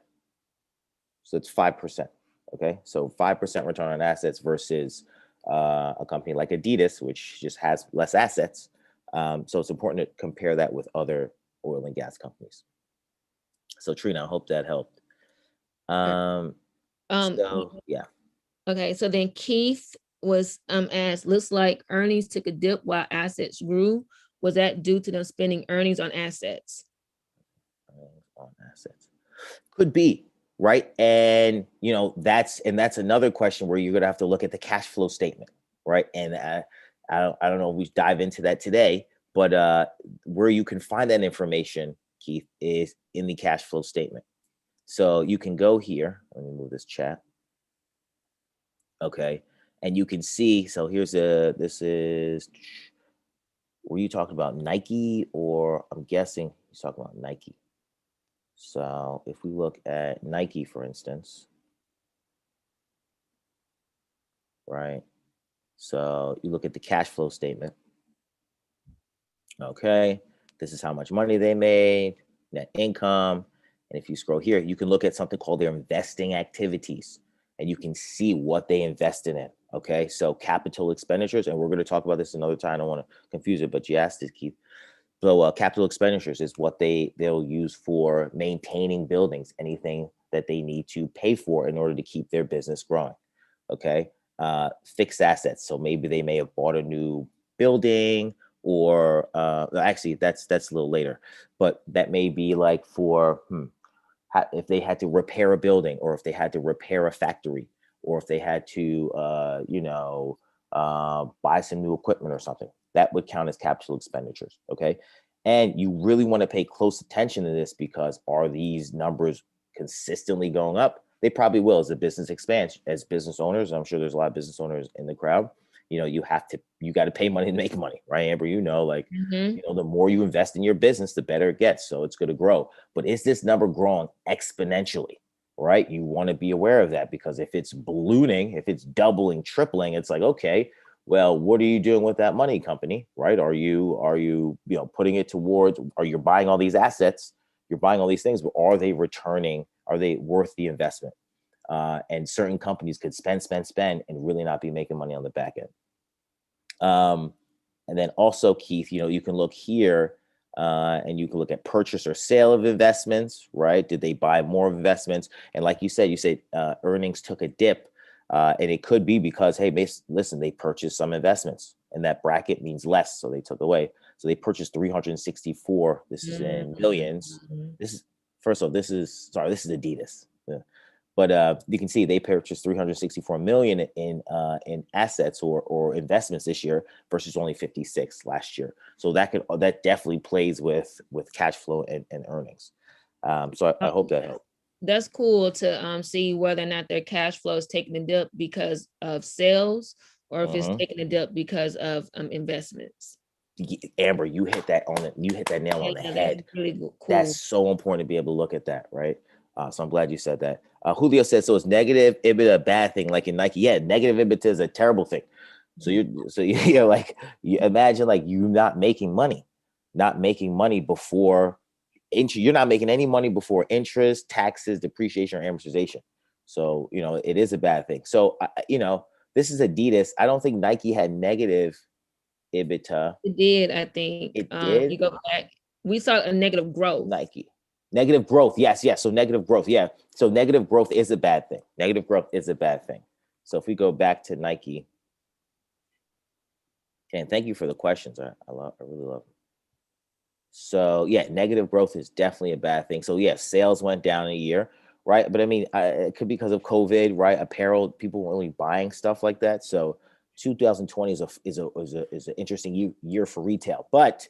So it's 5%. Okay, so 5% return on assets versus a company like Adidas, which just has less assets. So it's important to compare that with other oil and gas companies. So Trina, I hope that helped. So yeah. Okay, so then Keith was asked, looks like earnings took a dip while assets grew. Was that due to them spending earnings on assets? On assets. Could be, right? And that's another question where you're gonna have to look at the cash flow statement, right? And I don't know if we dive into that today, but where you can find that information, Keith, is in the cash flow statement. So you can go here. Let me move this chat. Okay, and you can see. So this is. Were you talking about Nike, or I'm guessing he's talking about Nike? So if we look at Nike, for instance, right? So you look at the cash flow statement. Okay, this is how much money they made, net income. And if you scroll here, you can look at something called their investing activities, and you can see what they invested in. Okay, so capital expenditures, and we're going to talk about this another time. I don't want to confuse it, but you asked it, Keith. So capital expenditures is what they'll use for maintaining buildings, anything that they need to pay for in order to keep their business growing. Okay, fixed assets. So maybe they may have bought a new building, or actually that's a little later, but that may be like for if they had to repair a building, or if they had to repair a factory, or if they had to buy some new equipment or something. That would count as capital expenditures. Okay, and you really want to pay close attention to this, because are these numbers consistently going up? They probably will as the business expands. As business owners, I'm sure there's a lot of business owners in the crowd. You got to pay money to make money, right, Amber? The more you invest in your business, the better it gets. So it's going to grow. But is this number growing exponentially? Right? You want to be aware of that, because if it's ballooning, if it's doubling, tripling, it's like, okay, well, what are you doing with that money, company? Right? Are you putting it towards? Are you buying all these assets? You're buying all these things, but are they returning? Are they worth the investment? And certain companies could spend, and really not be making money on the back end. And then also, Keith, you can look here, and you can look at purchase or sale of investments, right? Did they buy more investments? And like you said earnings took a dip, and it could be because, hey, listen, they purchased some investments, and that bracket means less, so they took away. So they purchased 364. This is in millions. This is Adidas. Yeah. But you can see they purchased 364 million in assets or investments this year versus only 56 last year. So that definitely plays with cash flow and earnings. So I hope that helped. That's cool to see whether or not their cash flow is taking a dip because of sales or if it's taking a dip because of investments. Amber, you hit that nail on the head. That's really cool. That's so important to be able to look at that, right? So I'm glad you said that. Julio said, so is negative EBITDA a bad thing? Like in Nike, yeah, negative EBITDA is a terrible thing. So you're like, you imagine like you not making money before you're not making any money before interest, taxes, depreciation, or amortization. So, it is a bad thing. So, this is Adidas. I don't think Nike had negative EBITDA. It did, I think. It did. You go back. We saw a negative growth. Nike. Negative growth. Yes. So negative growth. Yeah. So negative growth is a bad thing. Negative growth is a bad thing. So if we go back to Nike, and thank you for the questions. I really love them. So yeah, negative growth is definitely a bad thing. So yeah, sales went down a year, right? But I mean, it could be because of COVID, right? Apparel, people weren't really buying stuff like that. So 2020 is an interesting year for retail. But,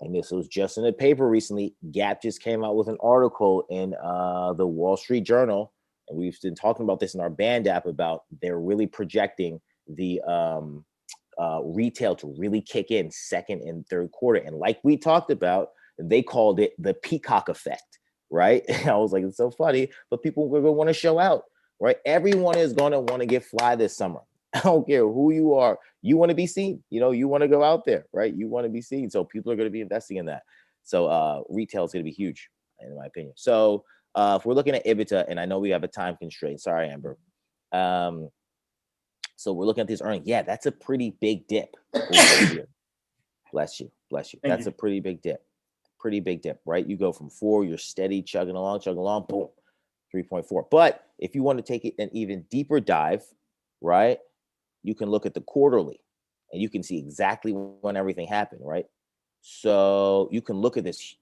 and this was just in the paper recently, Gap just came out with an article in the Wall Street Journal, and we've been talking about this in our Band app about they're really projecting the retail to really kick in second and third quarter. And like we talked about, they called it the peacock effect, right? And I was like, it's so funny, but people are going to want to show out, right? Everyone is going to want to get fly this summer. I don't care who you are. You want to be seen. You want to go out there, right? You want to be seen. So people are going to be investing in that. So retail is going to be huge, in my opinion. So if we're looking at EBITDA, and I know we have a time constraint. Sorry, Amber. So we're looking at these earnings. Yeah, that's a pretty big dip. Bless you. That's a pretty big dip, right? You go from 4, you're steady, chugging along, boom, 3.4. But if you want to take it an even deeper dive, right, you can look at the quarterly and you can see exactly when everything happened, right? So you can look at this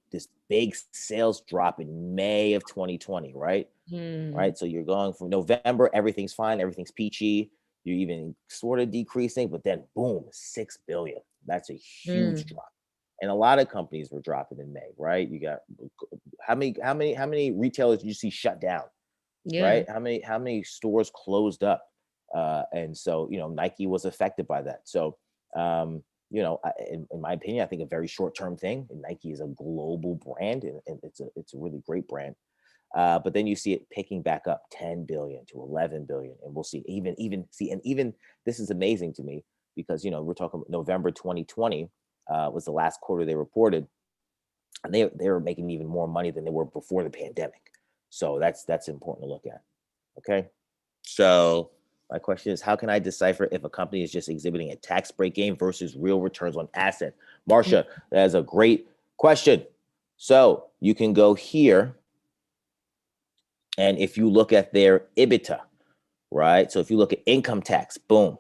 big sales drop in May of 2020, right? Right. So you're going from November, everything's fine, everything's peachy. You're even sort of decreasing, but then boom, 6 billion. That's a huge drop. And a lot of companies were dropping in May, right? You got how many retailers did you see shut down? Yeah. Right? How many stores closed up? And so, Nike was affected by that. So, in my opinion, I think a very short-term thing. And Nike is a global brand, and it's a really great brand. But then you see it picking back up 10 billion to 11 billion, and we'll see even this is amazing to me because we're talking November 2020 was the last quarter they reported, and they were making even more money than they were before the pandemic. So that's important to look at. Okay, so my question is, how can I decipher if a company is just exhibiting a tax break gain versus real returns on asset? Marcia, that is a great question. So you can go here. And if you look at their EBITDA, right? So if you look at income tax, boom.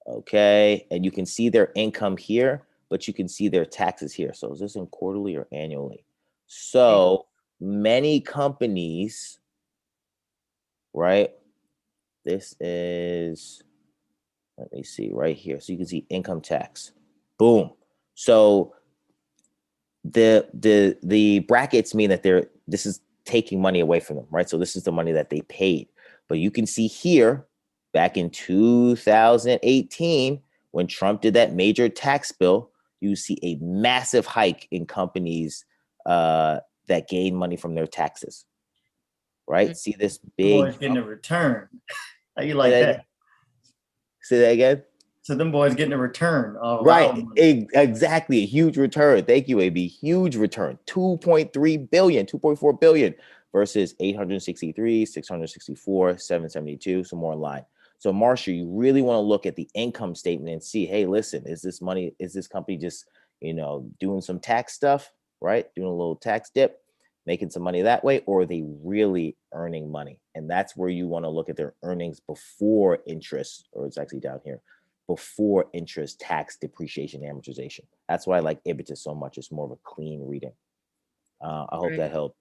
Okay. And you can see their income here, but you can see their taxes here. So is this in quarterly or annually? So many companies, right? This is, let me see right here. So you can see income tax, boom. So the brackets mean that this is taking money away from them, right? So this is the money that they paid. But you can see here, back in 2018, when Trump did that major tax bill, you see a massive hike in companies that gain money from their taxes, right? See this big. Boys getting a return. How you like that? Say that again. So them boys getting a return. Right. Exactly. A huge return. Thank you, AB. Huge return. 2.3 billion, 2.4 billion versus 863, 664, 772. So more in line. So Marcia, you really want to look at the income statement and see, hey, listen, is this company just, doing some tax stuff, right? Doing a little tax dip, making some money that way, or are they really earning money? And that's where you want to look at their earnings before interest, or it's actually down here, before interest, tax, depreciation, amortization. That's why I like EBITDA so much. It's more of a clean reading. I hope that helped.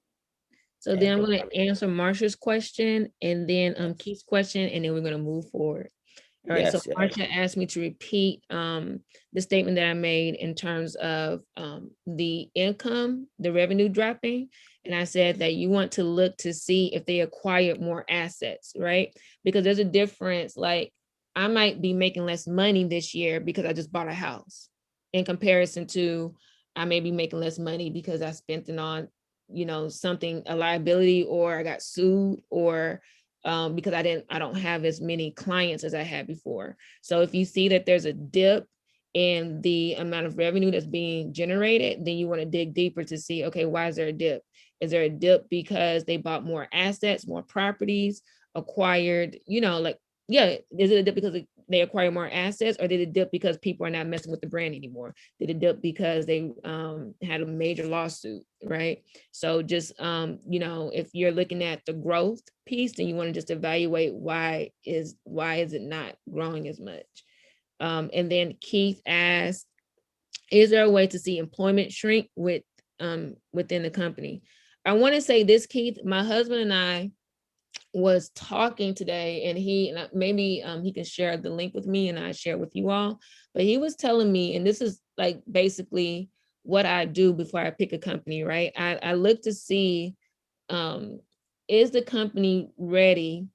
So then I'm going to answer Marsha's question and then Keith's question, and then we're going to move forward. All right, so Yes, yes. Marsha asked me to repeat the statement that I made in terms of the income, the revenue dropping. And I said that you want to look to see if they acquired more assets, right? Because there's a difference. Like I might be making less money this year because I just bought a house in comparison to I may be making less money because I spent it on, something, a liability, or I got sued, or because I don't have as many clients as I had before. So if you see that there's a dip in the amount of revenue that's being generated, then you want to dig deeper to see, okay, why is there a dip? Is there a dip because they bought more assets, more properties, acquired, is it a dip because they acquire more assets, or did it dip because people are not messing with the brand anymore? Did it dip because they had a major lawsuit, right? So just, if you're looking at the growth piece, then you want to just evaluate why is it not growing as much? And then Keith asked, is there a way to see employment shrink within the company? I want to say this, Keith, my husband and I was talking today, and maybe he can share the link with me and I share with you all, but he was telling me, and this is like basically what I do before I pick a company, right? I look to see, is the company ready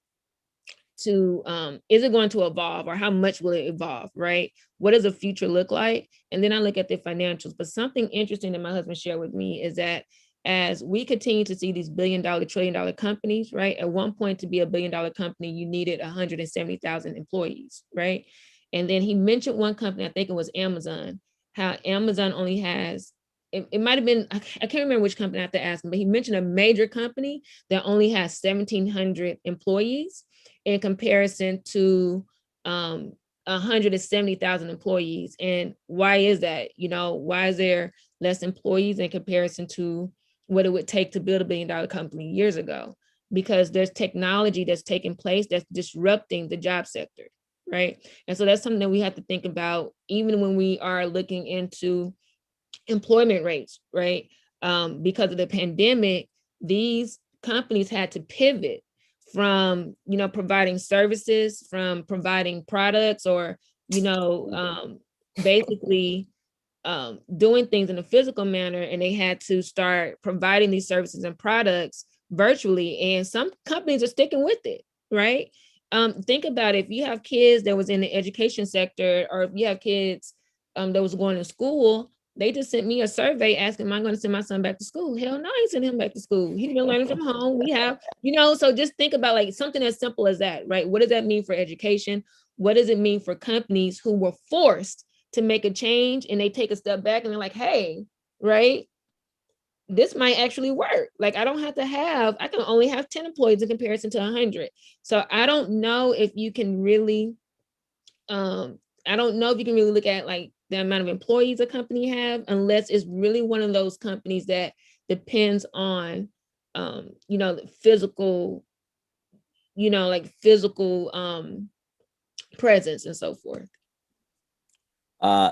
to, is it going to evolve, or how much will it evolve, right? What does the future look like? And then I look at the financials. But something interesting that my husband shared with me is that as we continue to see these billion-dollar, trillion-dollar companies, right? At one point, to be a billion-dollar company, you needed 170,000 employees, right? And then he mentioned one company, I think it was Amazon, how Amazon only has, it might have been, I can't remember which company, I have to ask him, but he mentioned a major company that only has 1,700 employees in comparison to 170,000 employees. And why is that? Why is there less employees in comparison to what it would take to build a billion-dollar company years ago? Because there's technology that's taking place that's disrupting the job sector, right? And so that's something that we have to think about, even when we are looking into employment rates, right? Because of the pandemic, these companies had to pivot from, providing services, from providing products, or, basically doing things in a physical manner, and they had to start providing these services and products virtually. And some companies are sticking with it, right? Think about it. If you have kids that was in the education sector, or if you have kids that was going to school, they just sent me a survey asking, am I going to send my son back to school? Hell no, I ain't send him back to school. He's been learning from home. We have, so just think about like something as simple as that, right? What does that mean for education? What does it mean for companies who were forced to make a change, and they take a step back and they're like, hey, right, this might actually work. Like I can only have 10 employees in comparison to 100. So I don't know if you can really, look at like the amount of employees a company have, unless it's really one of those companies that depends on, the physical, presence and so forth.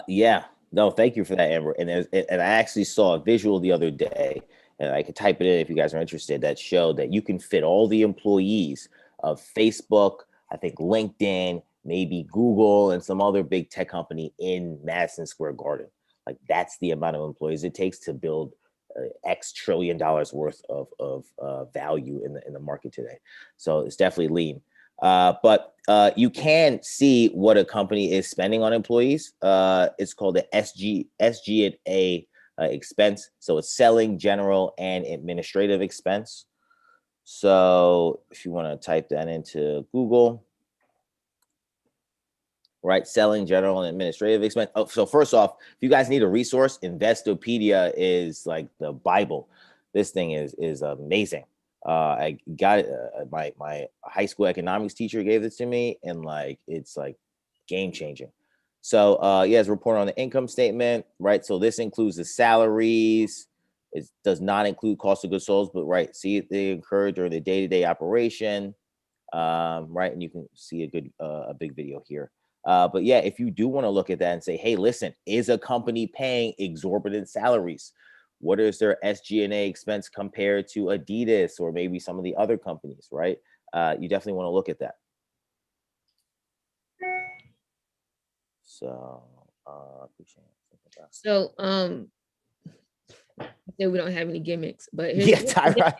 Yeah, no, thank you for that, Amber. And I actually saw a visual the other day, and I could type it in if you guys are interested, that showed that you can fit all the employees of Facebook, I think LinkedIn, maybe Google, and some other big tech company in Madison Square Garden. Like that's the amount of employees it takes to build X $1 trillion worth of value in the market today. So it's definitely lean. But you can see what a company is spending on employees. It's called the SG&A expense. So it's selling, general, and administrative expense. So if you want to type that into Google, right, selling, general, and administrative expense. Oh, so first off, if you guys need a resource, Investopedia is like the Bible. This thing is amazing. I got it. My high school economics teacher gave this to me, and like it's like game changing. So yeah, it's a report on the income statement, right? So this includes the salaries. It does not include cost of goods sold, but right, see they incurred during the day-to-day operation, right? And you can see a big video here. But yeah, if you do want to look at that and say, hey, listen, is a company paying exorbitant salaries? What is their SG&A expense compared to Adidas or maybe some of the other companies, right? You definitely want to look at that. So appreciate it. So we don't have any gimmicks, but Yeah, Tyrod.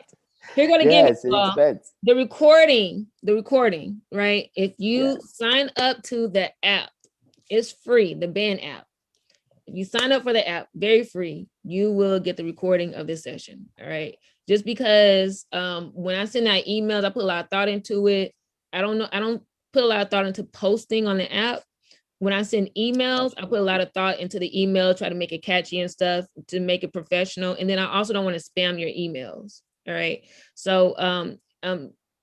Here go the Yes, gimmicks. it expense. The recording, right? If you sign up to the app, it's free, the band app. If you sign up for the app, very free, you will get the recording of this session. All right. Just because when I send out emails, I put a lot of thought into it. I don't put a lot of thought into posting on the app. When I send emails, I put a lot of thought into the email, try to make it catchy and stuff to make it professional. And then I also don't want to spam your emails. All right. So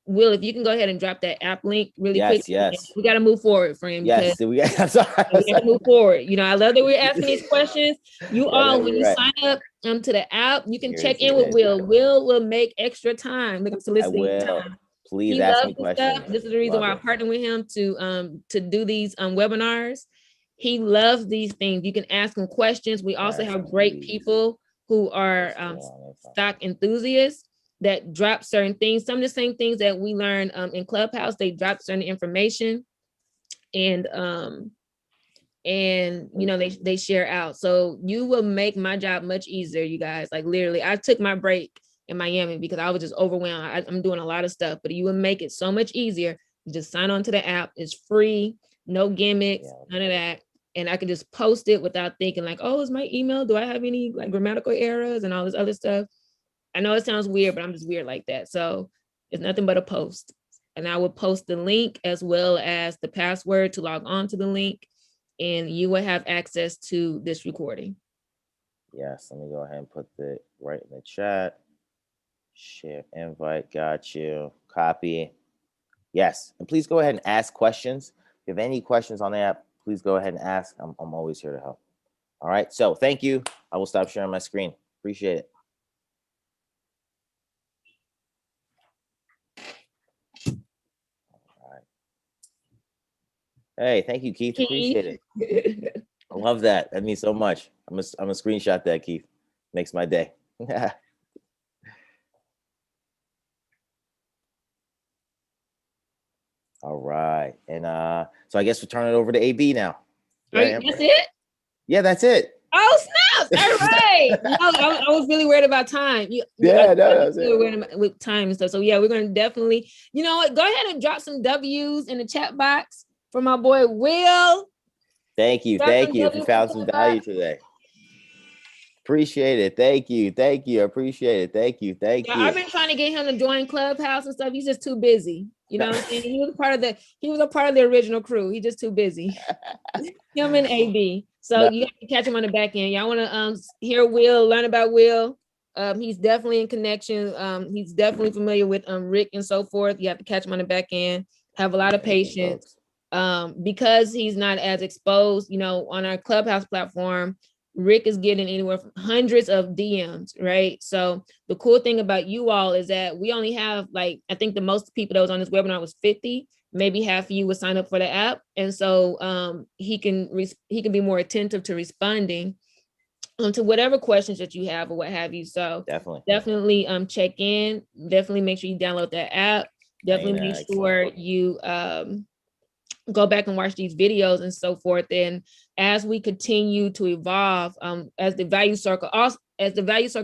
Will, if you can go ahead and drop that app link really quick. Yes. We got to move forward, friend. Yes. I'm sorry. We got to move forward. You know, I love that we're asking these questions. You all, when you right. sign up to the app, you can check Seriously, in with Will. Will make extra time. Look, I'm soliciting time. Please He ask loves me this questions. stuff. This is the reason why I partnered with him to do these webinars. He loves these things. You can ask him questions. We also have great people who are stock enthusiasts that drop certain things. Some of the same things that we learn in Clubhouse, they drop certain information and you know, they share out. So you will make my job much easier, you guys. Like literally, I took my break in Miami because I was just overwhelmed. I'm doing a lot of stuff, but you will make it so much easier. You just sign on to the app. It's free, no gimmicks, none of that. And I can just post it without thinking like, oh, is my email? Do I have any like grammatical errors and all this other stuff? I know it sounds weird, but I'm just weird like that. So it's nothing but a post. And I will post the link as well as the password to log on to the link. And you will have access to this recording. Yes, let me go ahead and put it right in the chat. Share invite, got you. Copy. Yes, and please go ahead and ask questions. If you have any questions on the app, please go ahead and ask. I'm always here to help. All right, so thank you. I will stop sharing my screen. Appreciate it. All right. Hey, thank you, Keith. Appreciate it. I love that. That means so much. I'm gonna screenshot that, Keith. Makes my day. All right. And so I guess we'll turn it over to AB now. Right? That's it? Yeah, that's it. Oh, snap. All right. No, I was really worried about time. With time and stuff. So yeah, we're going to definitely, you know what, go ahead and drop some W's in the chat box for my boy, Will. Thank you. Thank you. If you found some value today. Appreciate it. Thank you. Thank you. I appreciate it. Thank you. Thank you. I've been trying to get him to join Clubhouse and stuff. He's just too busy. You know what I'm saying? He was a part of the original crew. He's just too busy. Him and AB. So you have to catch him on the back end. Y'all want to hear Will, learn about Will. He's definitely in connection. He's definitely familiar with Rick and so forth. You have to catch him on the back end. Have a lot of patience. Because he's not as exposed, you know, on our Clubhouse platform. Rick is getting anywhere from hundreds of DMs, right? So the cool thing about you all is that we only have like, I think the most people that was on this webinar was 50, maybe half of you would sign up for the app. And so he can be more attentive to responding to whatever questions that you have or what have you. So definitely check in, definitely make sure you download that app. Definitely make sure you go back and watch these videos and so forth. And as we continue to evolve, as the value circle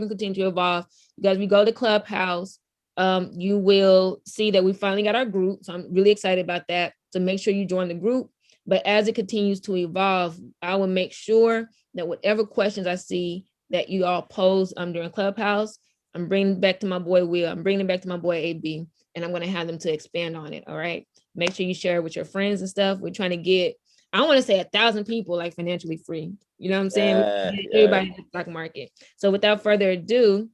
continue to evolve, because we go to Clubhouse, you will see that we finally got our group. So I'm really excited about that. So make sure you join the group. But as it continues to evolve, I will make sure that whatever questions I see that you all pose during Clubhouse, I'm bringing back to my boy Will, I'm bringing it back to my boy AB, and I'm going to have them to expand on it. All right. Make sure you share it with your friends and stuff. We're trying to get, I want to say 1,000 people like financially free. You know what I'm saying? Everybody in the stock market. So without further ado,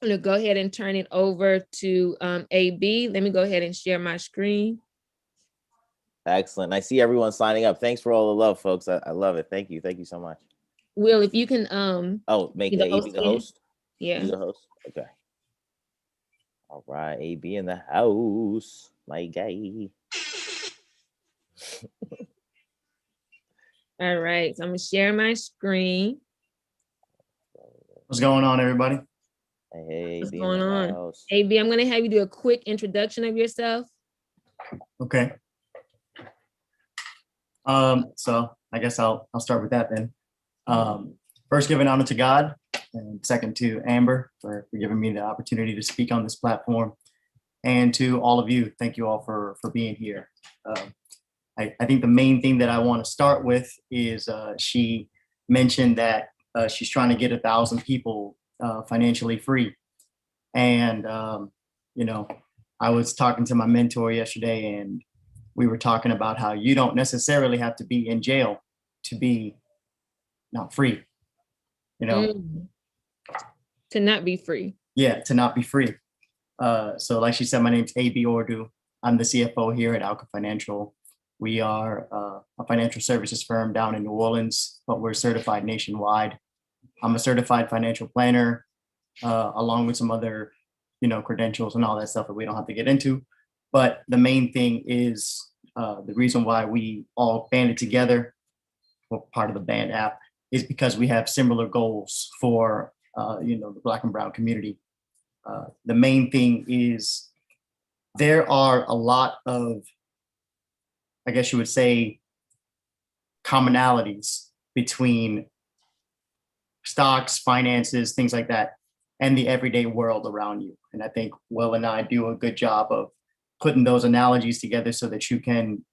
I'm going to go ahead and turn it over to AB. Let me go ahead and share my screen. Excellent. I see everyone signing up. Thanks for all the love, folks. I love it. Thank you. Thank you so much. Will, if you can make the AB the host. Yeah. Be the host. Okay. All right, AB in the house, my guy. All right, so I'm gonna share my screen. What's going on, everybody? Hey, what's going on? AB, I'm gonna have you do a quick introduction of yourself. Okay. So I guess I'll start with that then. First, giving honor to God, and second to Amber for giving me the opportunity to speak on this platform, and to all of you. Thank you all for being here. I think the main thing that I want to start with is she mentioned that she's trying to get 1,000 people financially free, and I was talking to my mentor yesterday, and we were talking about how you don't necessarily have to be in jail to be not free. To not be free. Yeah, to not be free. So like she said, my name's AB Ordu. I'm the CFO here at Alka Financial. We are a financial services firm down in New Orleans, but we're certified nationwide. I'm a certified financial planner, along with some other, credentials and all that stuff that we don't have to get into. But the main thing is the reason why we all banded together, well, part of the band app, is because we have similar goals for, the Black and Brown community. The main thing is there are a lot of, I guess you would say, commonalities between stocks, finances, things like that, and the everyday world around you. And I think Will and I do a good job of putting those analogies together so that you can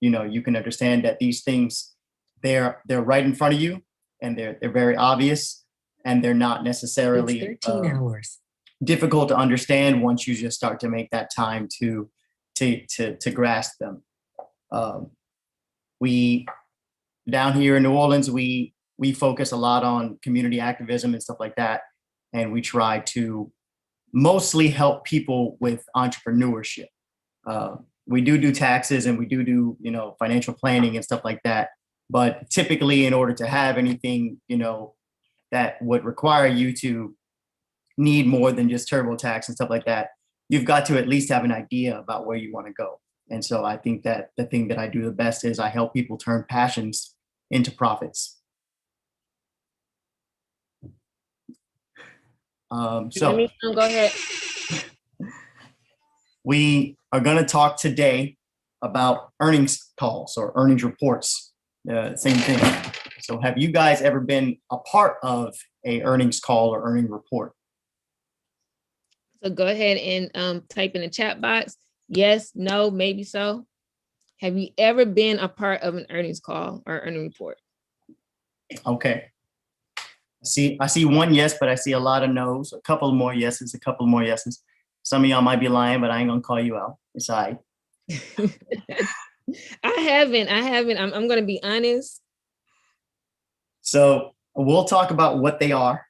understand that these things, they're right in front of you, and they're very obvious, and they're not necessarily 13 hours. difficult to understand once you just start to make that time to grasp them. We down here in New Orleans, we focus a lot on community activism and stuff like that, and we try to mostly help people with entrepreneurship. We do taxes, and we do financial planning and stuff like that. But typically, in order to have anything that would require you to need more than just TurboTax and stuff like that, you've got to at least have an idea about where you want to go. And so I think that the thing that I do the best is I help people turn passions into profits. Go ahead. We are going to talk today about earnings calls or earnings reports. Same thing. So have you guys ever been a part of a earnings call or earning report? So go ahead and type in the chat box. Yes, no, maybe so. Have you ever been a part of an earnings call or earning report? Okay. I see one yes, but I see a lot of no's, a couple more yeses. Some of y'all might be lying, but I ain't gonna call you out. It's all right. I haven't. I'm gonna be honest. So we'll talk about what they are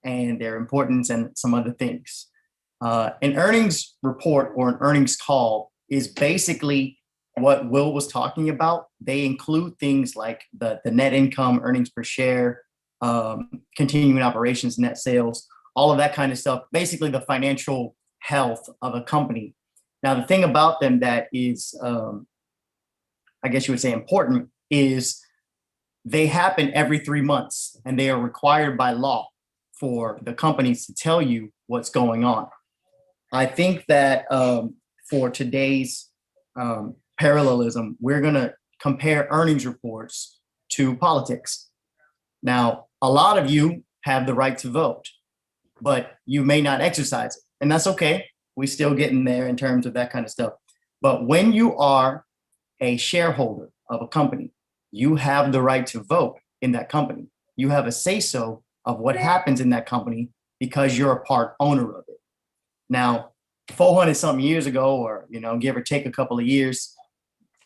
and their importance and some other things. An earnings report or an earnings call is basically what Will was talking about. They include things like the net income, earnings per share, continuing operations, net sales, all of that kind of stuff, basically the financial health of a company. Now, the thing about them that is, I guess you would say, important is they happen every 3 months, and they are required by law for the companies to tell you what's going on. I think that for today's parallelism, we're going to compare earnings reports to politics. Now, a lot of you have the right to vote, but you may not exercise it, and that's okay. We still getting there in terms of that kind of stuff. But when you are a shareholder of a company, you have the right to vote in that company. You have a say-so of what happens in that company because you're a part owner of it. Now, 400 something years ago, or give or take a couple of years,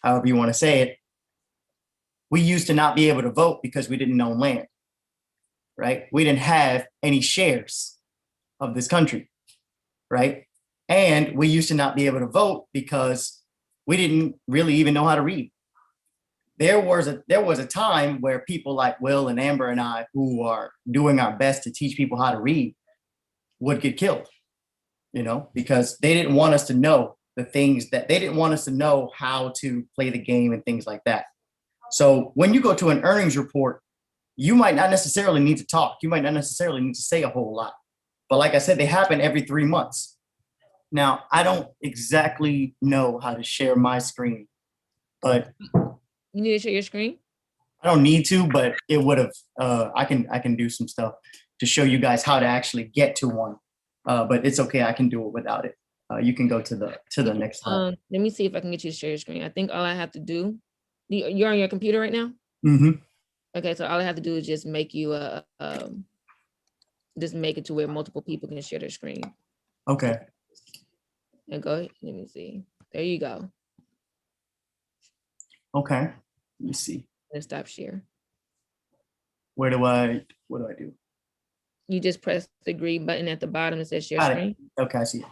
however you want to say it, we used to not be able to vote because we didn't own land, right? We didn't have any shares of this country, right? And we used to not be able to vote because we didn't really even know how to read. There was a time where people like Will and Amber and I, who are doing our best to teach people how to read, would get killed, because they didn't want us to know the things that they didn't want us to know how to play the game and things like that. So when you go to an earnings report, you might not necessarily need to talk. You might not necessarily need to say a whole lot. But like I said, they happen every 3 months. Now, I don't exactly know how to share my screen, but you need to share your screen. I don't need to, but it would have. I can do some stuff to show you guys how to actually get to one. But it's okay. I can do it without it. You can go to the next slide. Let me see if I can get you to share your screen. I think all I have to do, you're on your computer right now? Mm-hmm. Okay, so all I have to do is just make you just make it to where multiple people can share their screen. Okay. And go ahead, let me see. There you go. Okay. Let me see. Let's stop share. What do I do? You just press the green button at the bottom that says share Got it. screen. Okay, I see it.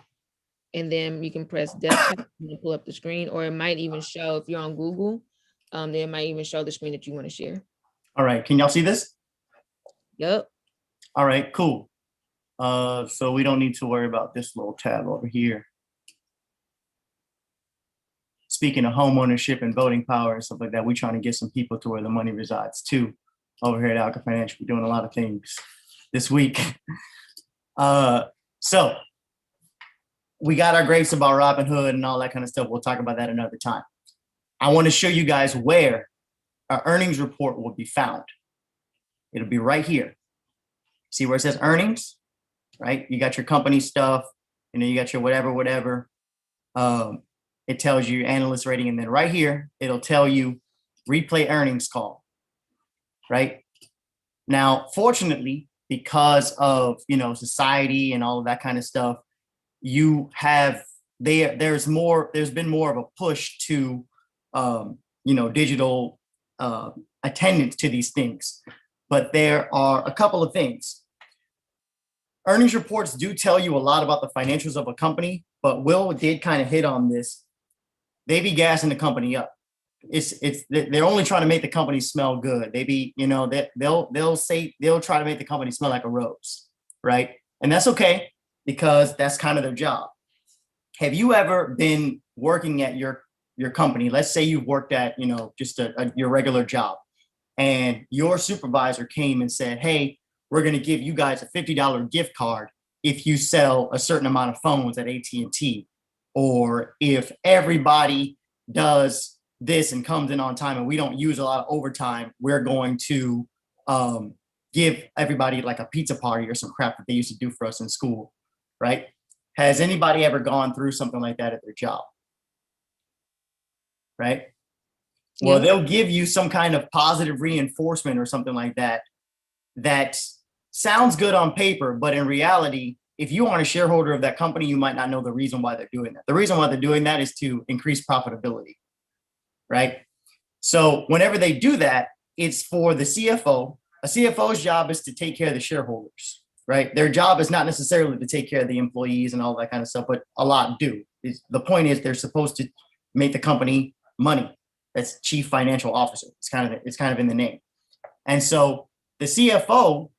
And then you can press desktop and pull up the screen, or it might even show if you're on Google, then it might even show the screen that you want to share. All right. Can y'all see this? Yep. All right, cool. So we don't need to worry about this little tab over here. Speaking of home ownership and voting power and stuff like that, we're trying to get some people to where the money resides too. Over here at Alka Financial, we're doing a lot of things this week. So we got our grapes about Robinhood and all that kind of stuff. We'll talk about that another time. I want to show you guys where our earnings report will be found. It'll be right here. See where it says earnings, right? You got your company stuff, you got your whatever. It tells you analyst rating, and then right here, it'll tell you replay earnings call, right? Now, fortunately, because of, society and all of that kind of stuff, there's been more of a push to, digital attendance to these things. But there are a couple of things. Earnings reports do tell you a lot about the financials of a company, but Will did kind of hit on this. They be gassing the company up. They're only trying to make the company smell good. They be, they'll try to make the company smell like a rose, right? And that's okay, because that's kind of their job. Have you ever been working at your company? Let's say you've worked at, just your regular job, and your supervisor came and said, hey, we're going to give you guys a $50 gift card if you sell a certain amount of phones at AT&T, or if everybody does this and comes in on time and we don't use a lot of overtime, we're going to give everybody like a pizza party or some crap that they used to do for us in school, right? Has anybody ever gone through something like that at their job? Right? Yeah. Well, they'll give you some kind of positive reinforcement or something like that. That sounds good on paper, but in reality, if you aren't a shareholder of that company, you might not know the reason why they're doing that. The reason why they're doing that is to increase profitability, right? So whenever they do that, it's for the CFO. A CFO's job is to take care of the shareholders, right? Their job is not necessarily to take care of the employees and all that kind of stuff, but a lot do. The point is they're supposed to make the company money. That's chief financial officer. It's kind of in the name. And so the CFO,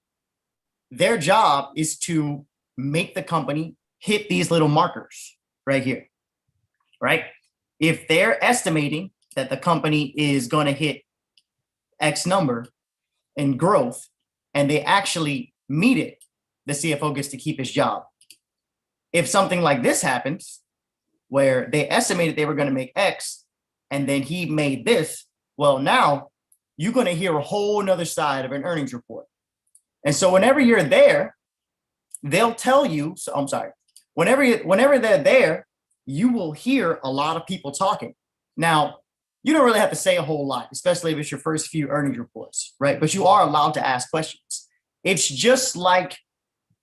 their job is to make the company hit these little markers right here, right? If they're estimating that the company is going to hit X number in growth and they actually meet it, the CFO gets to keep his job. If something like this happens, where they estimated they were going to make X and then he made this, well, now you're going to hear a whole nother side of an earnings report. And so whenever you're there, they'll tell you, whenever they're there, you will hear a lot of people talking. Now, you don't really have to say a whole lot, especially if it's your first few earnings reports, right? But you are allowed to ask questions. It's just like,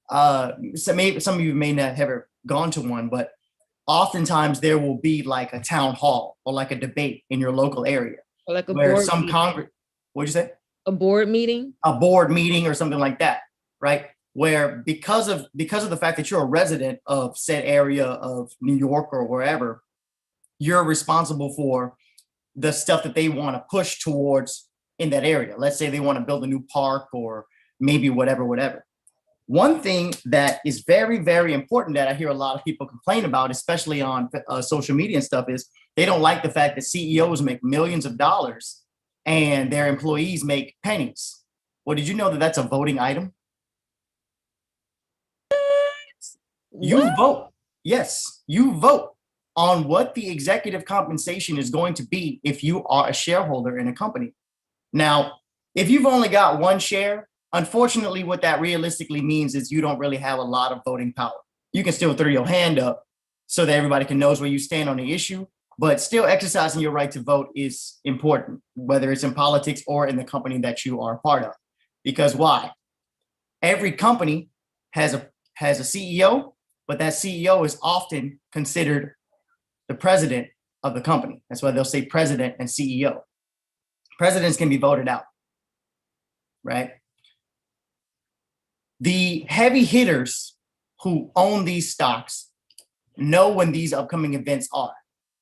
some of you may not have ever gone to one, but oftentimes there will be like a town hall or like a debate in your local area. Or like where some Congress, what'd you say? A board meeting? A board meeting or something like that, right? Where because of the fact that you're a resident of said area of New York or wherever, you're responsible for the stuff that they want to push towards in that area. Let's say they want to build a new park or maybe whatever. One thing that is very, very important that I hear a lot of people complain about, especially on social media and stuff, is they don't like the fact that CEOs make millions of dollars and their employees make pennies. Well, did you know that that's a voting item? You vote. Yes, you vote on what the executive compensation is going to be if you are a shareholder in a company. Now, if you've only got one share, unfortunately, what that realistically means is you don't really have a lot of voting power. You can still throw your hand up so that everybody can knows where you stand on the issue, but still exercising your right to vote is important, whether it's in politics or in the company that you are a part of. Because why? Every company has a CEO, but that CEO is often considered the president of the company. That's why they'll say president and CEO. Presidents can be voted out, right? The heavy hitters who own these stocks know when these upcoming events are.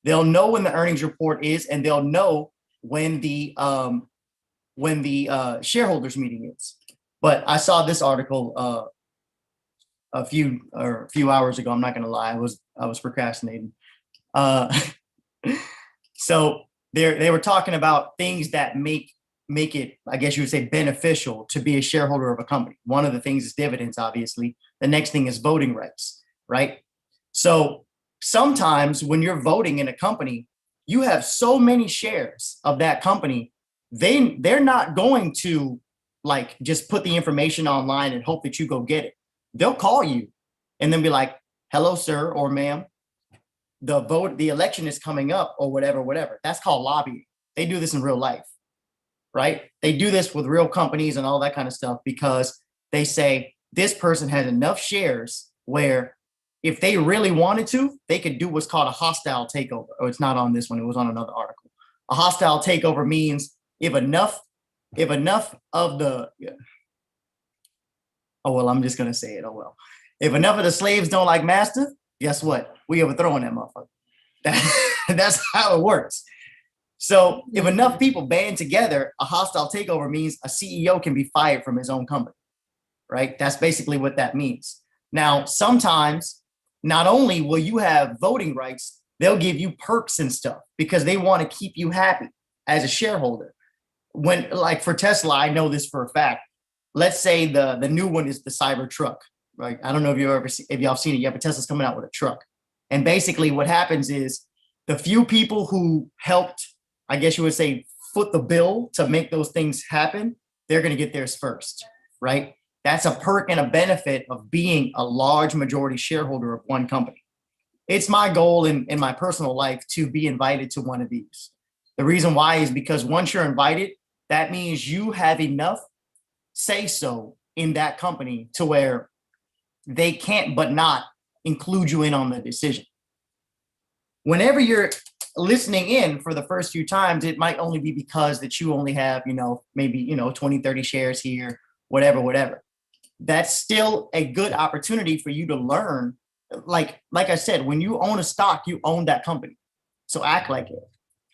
They'll know when the earnings report is, and they'll know when the shareholders meeting is. But I saw this article a few hours ago. I'm not going to lie, I was procrastinating. So they were talking about things that make it, I guess you would say, beneficial to be a shareholder of a company. One of the things is dividends, obviously. The next thing is voting rights, right? So sometimes when you're voting in a company, you have so many shares of that company, they're not going to like just put the information online and hope that you go get it. They'll call you and then be like, hello, sir or ma'am, the election is coming up or whatever. That's called lobbying. They do this in real life, right? They do this with real companies and all that kind of stuff because they say this person has enough shares where if they really wanted to, they could do what's called a hostile takeover. Oh, it's not on this one. It was on another article. A hostile takeover means if enough of the, oh, well, I'm just going to say it. Oh, well, if enough of the slaves don't like master, guess what? We overthrowing that motherfucker. That's how it works. So if enough people band together, a hostile takeover means a CEO can be fired from his own company, right? That's basically what that means. Now, sometimes not only will you have voting rights, they'll give you perks and stuff because they want to keep you happy as a shareholder. When, like for Tesla, I know this for a fact. Let's say the new one is the Cybertruck, right? I don't know if y'all have seen it yet, but Tesla's coming out with a truck. And basically what happens is the few people who helped, I guess you would say, foot the bill to make those things happen, they're going to get theirs first, right? That's a perk and a benefit of being a large majority shareholder of one company. It's my goal in my personal life to be invited to one of these. The reason why is because once you're invited, that means you have enough say so in that company to where they can't but not include you in on the decision. Whenever you're listening in for the first few times, it might only be because that you only have, maybe, 20, 30 shares here, whatever. That's still a good opportunity for you to learn. Like I said, when you own a stock, you own that company. So act like it.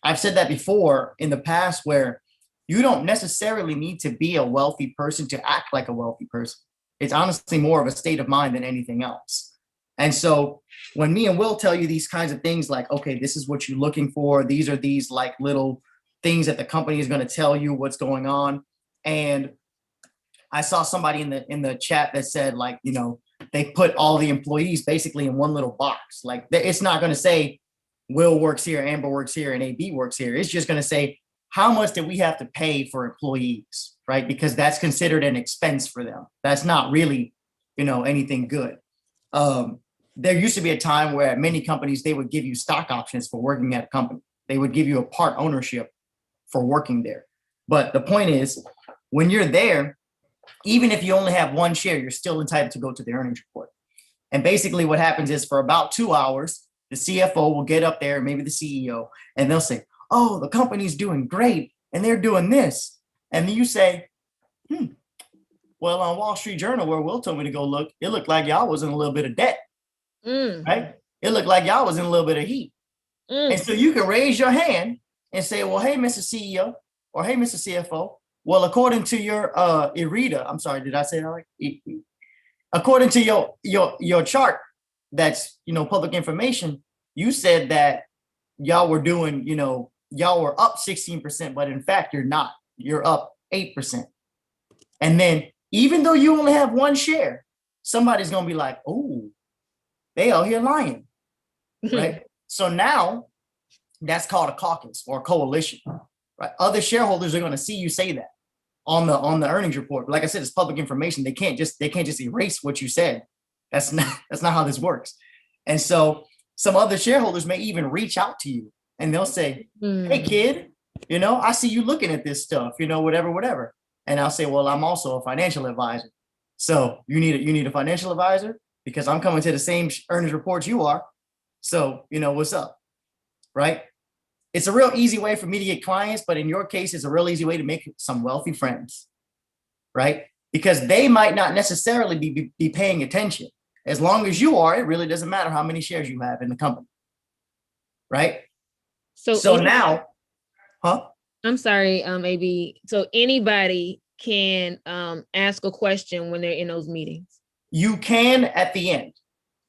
I've said that before in the past where you don't necessarily need to be a wealthy person to act like a wealthy person. It's honestly more of a state of mind than anything else. And so when me and Will tell you these kinds of things like, okay, this is what you're looking for. These are these like little things that the company is going to tell you what's going on. And I saw somebody in the chat that said like, they put all the employees basically in one little box. Like it's not going to say Will works here, Amber works here, and AB works here. It's just going to say, how much do we have to pay for employees, right? Because that's considered an expense for them. That's not really, anything good. There used to be a time where at many companies, they would give you stock options for working at a company. They would give you a part ownership for working there. But the point is, when you're there, even if you only have one share, you're still entitled to go to the earnings report. And basically what happens is for about 2 hours, the CFO will get up there, maybe the CEO, and they'll say, oh, the company's doing great and they're doing this. And then you say, well, on Wall Street Journal, where Will told me to go look, it looked like y'all was in a little bit of debt, right? It looked like y'all was in a little bit of heat. And so you can raise your hand and say, well, hey, Mr. CEO, or hey, Mr. CFO, well, according to your IREDA, I'm sorry, did I say that right? According to your chart, that's, public information, you said that y'all were doing, y'all were up 16%, but in fact, you're not. You're up 8%. And then even though you only have one share, somebody's going to be like, oh, they out here lying, right? So now that's called a caucus or a coalition, right? Other shareholders are going to see you say that on the earnings report. But like I said, it's public information. They can't just erase what you said. That's not how this works. And so some other shareholders may even reach out to you and they'll say, hey kid, I see you looking at this stuff, whatever. And I'll say, well, I'm also a financial advisor. So you need a financial advisor because I'm coming to the same earnings reports you are. So, what's up, right? It's a real easy way for me to get clients, but in your case, it's a real easy way to make some wealthy friends, right? Because they might not necessarily be paying attention. As long as you are, it really doesn't matter how many shares you have in the company, right? So now, I'm sorry, AB. So anybody can ask a question when they're in those meetings? You can at the end.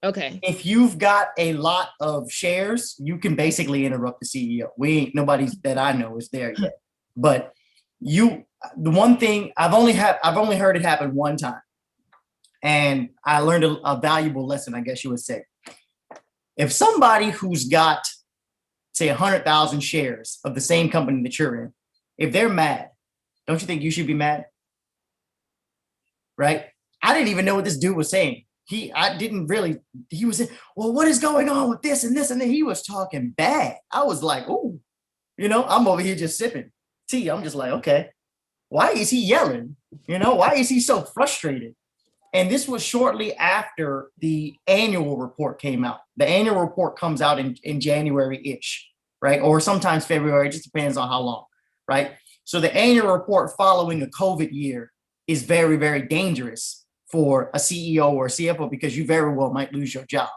Okay. If you've got a lot of shares, you can basically interrupt the CEO. Nobody that I know is there yet. But the one thing I've only heard it happen one time. And I learned a valuable lesson, I guess you would say. If somebody who's got, say, 100,000 shares of the same company that you're in, if they're mad, don't you think you should be mad? Right? I didn't even know what this dude was saying. He was saying, well, what is going on with this and this? And then he was talking bad. I was like, ooh, I'm over here just sipping tea. I'm just like, okay, why is he yelling? Why is he so frustrated? And this was shortly after the annual report came out. The annual report comes out in January-ish, right? Or sometimes February, it just depends on how long, right? So the annual report following a COVID year is very, very dangerous for a CEO or a CFO because you very well might lose your job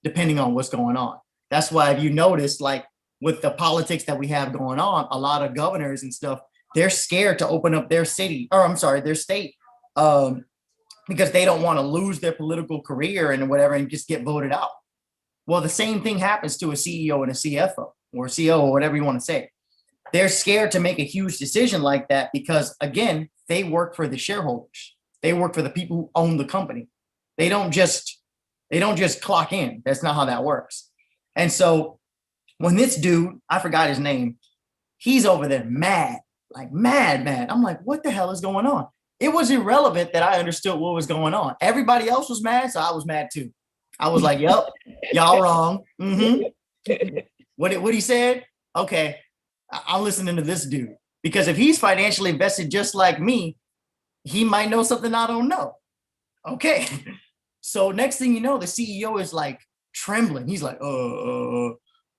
depending on what's going on. That's why if you notice, like with the politics that we have going on, a lot of governors and stuff, they're scared to open up their state, because they don't want to lose their political career and whatever and just get voted out. Well, the same thing happens to a CEO and a CFO or CEO or whatever you want to say. They're scared to make a huge decision like that because, again, they work for the shareholders. They work for the people who own the company. They don't just clock in. That's not how that works. And so when this dude, I forgot his name, he's over there mad, like mad. I'm like, what the hell is going on? It was irrelevant that I understood what was going on. Everybody else was mad, so I was mad too. I was like, yep, y'all wrong. What he said? Okay, I'm listening to this dude. Because if he's financially invested just like me, he might know something I don't know. Okay. So next thing you know, the CEO is like trembling. He's like,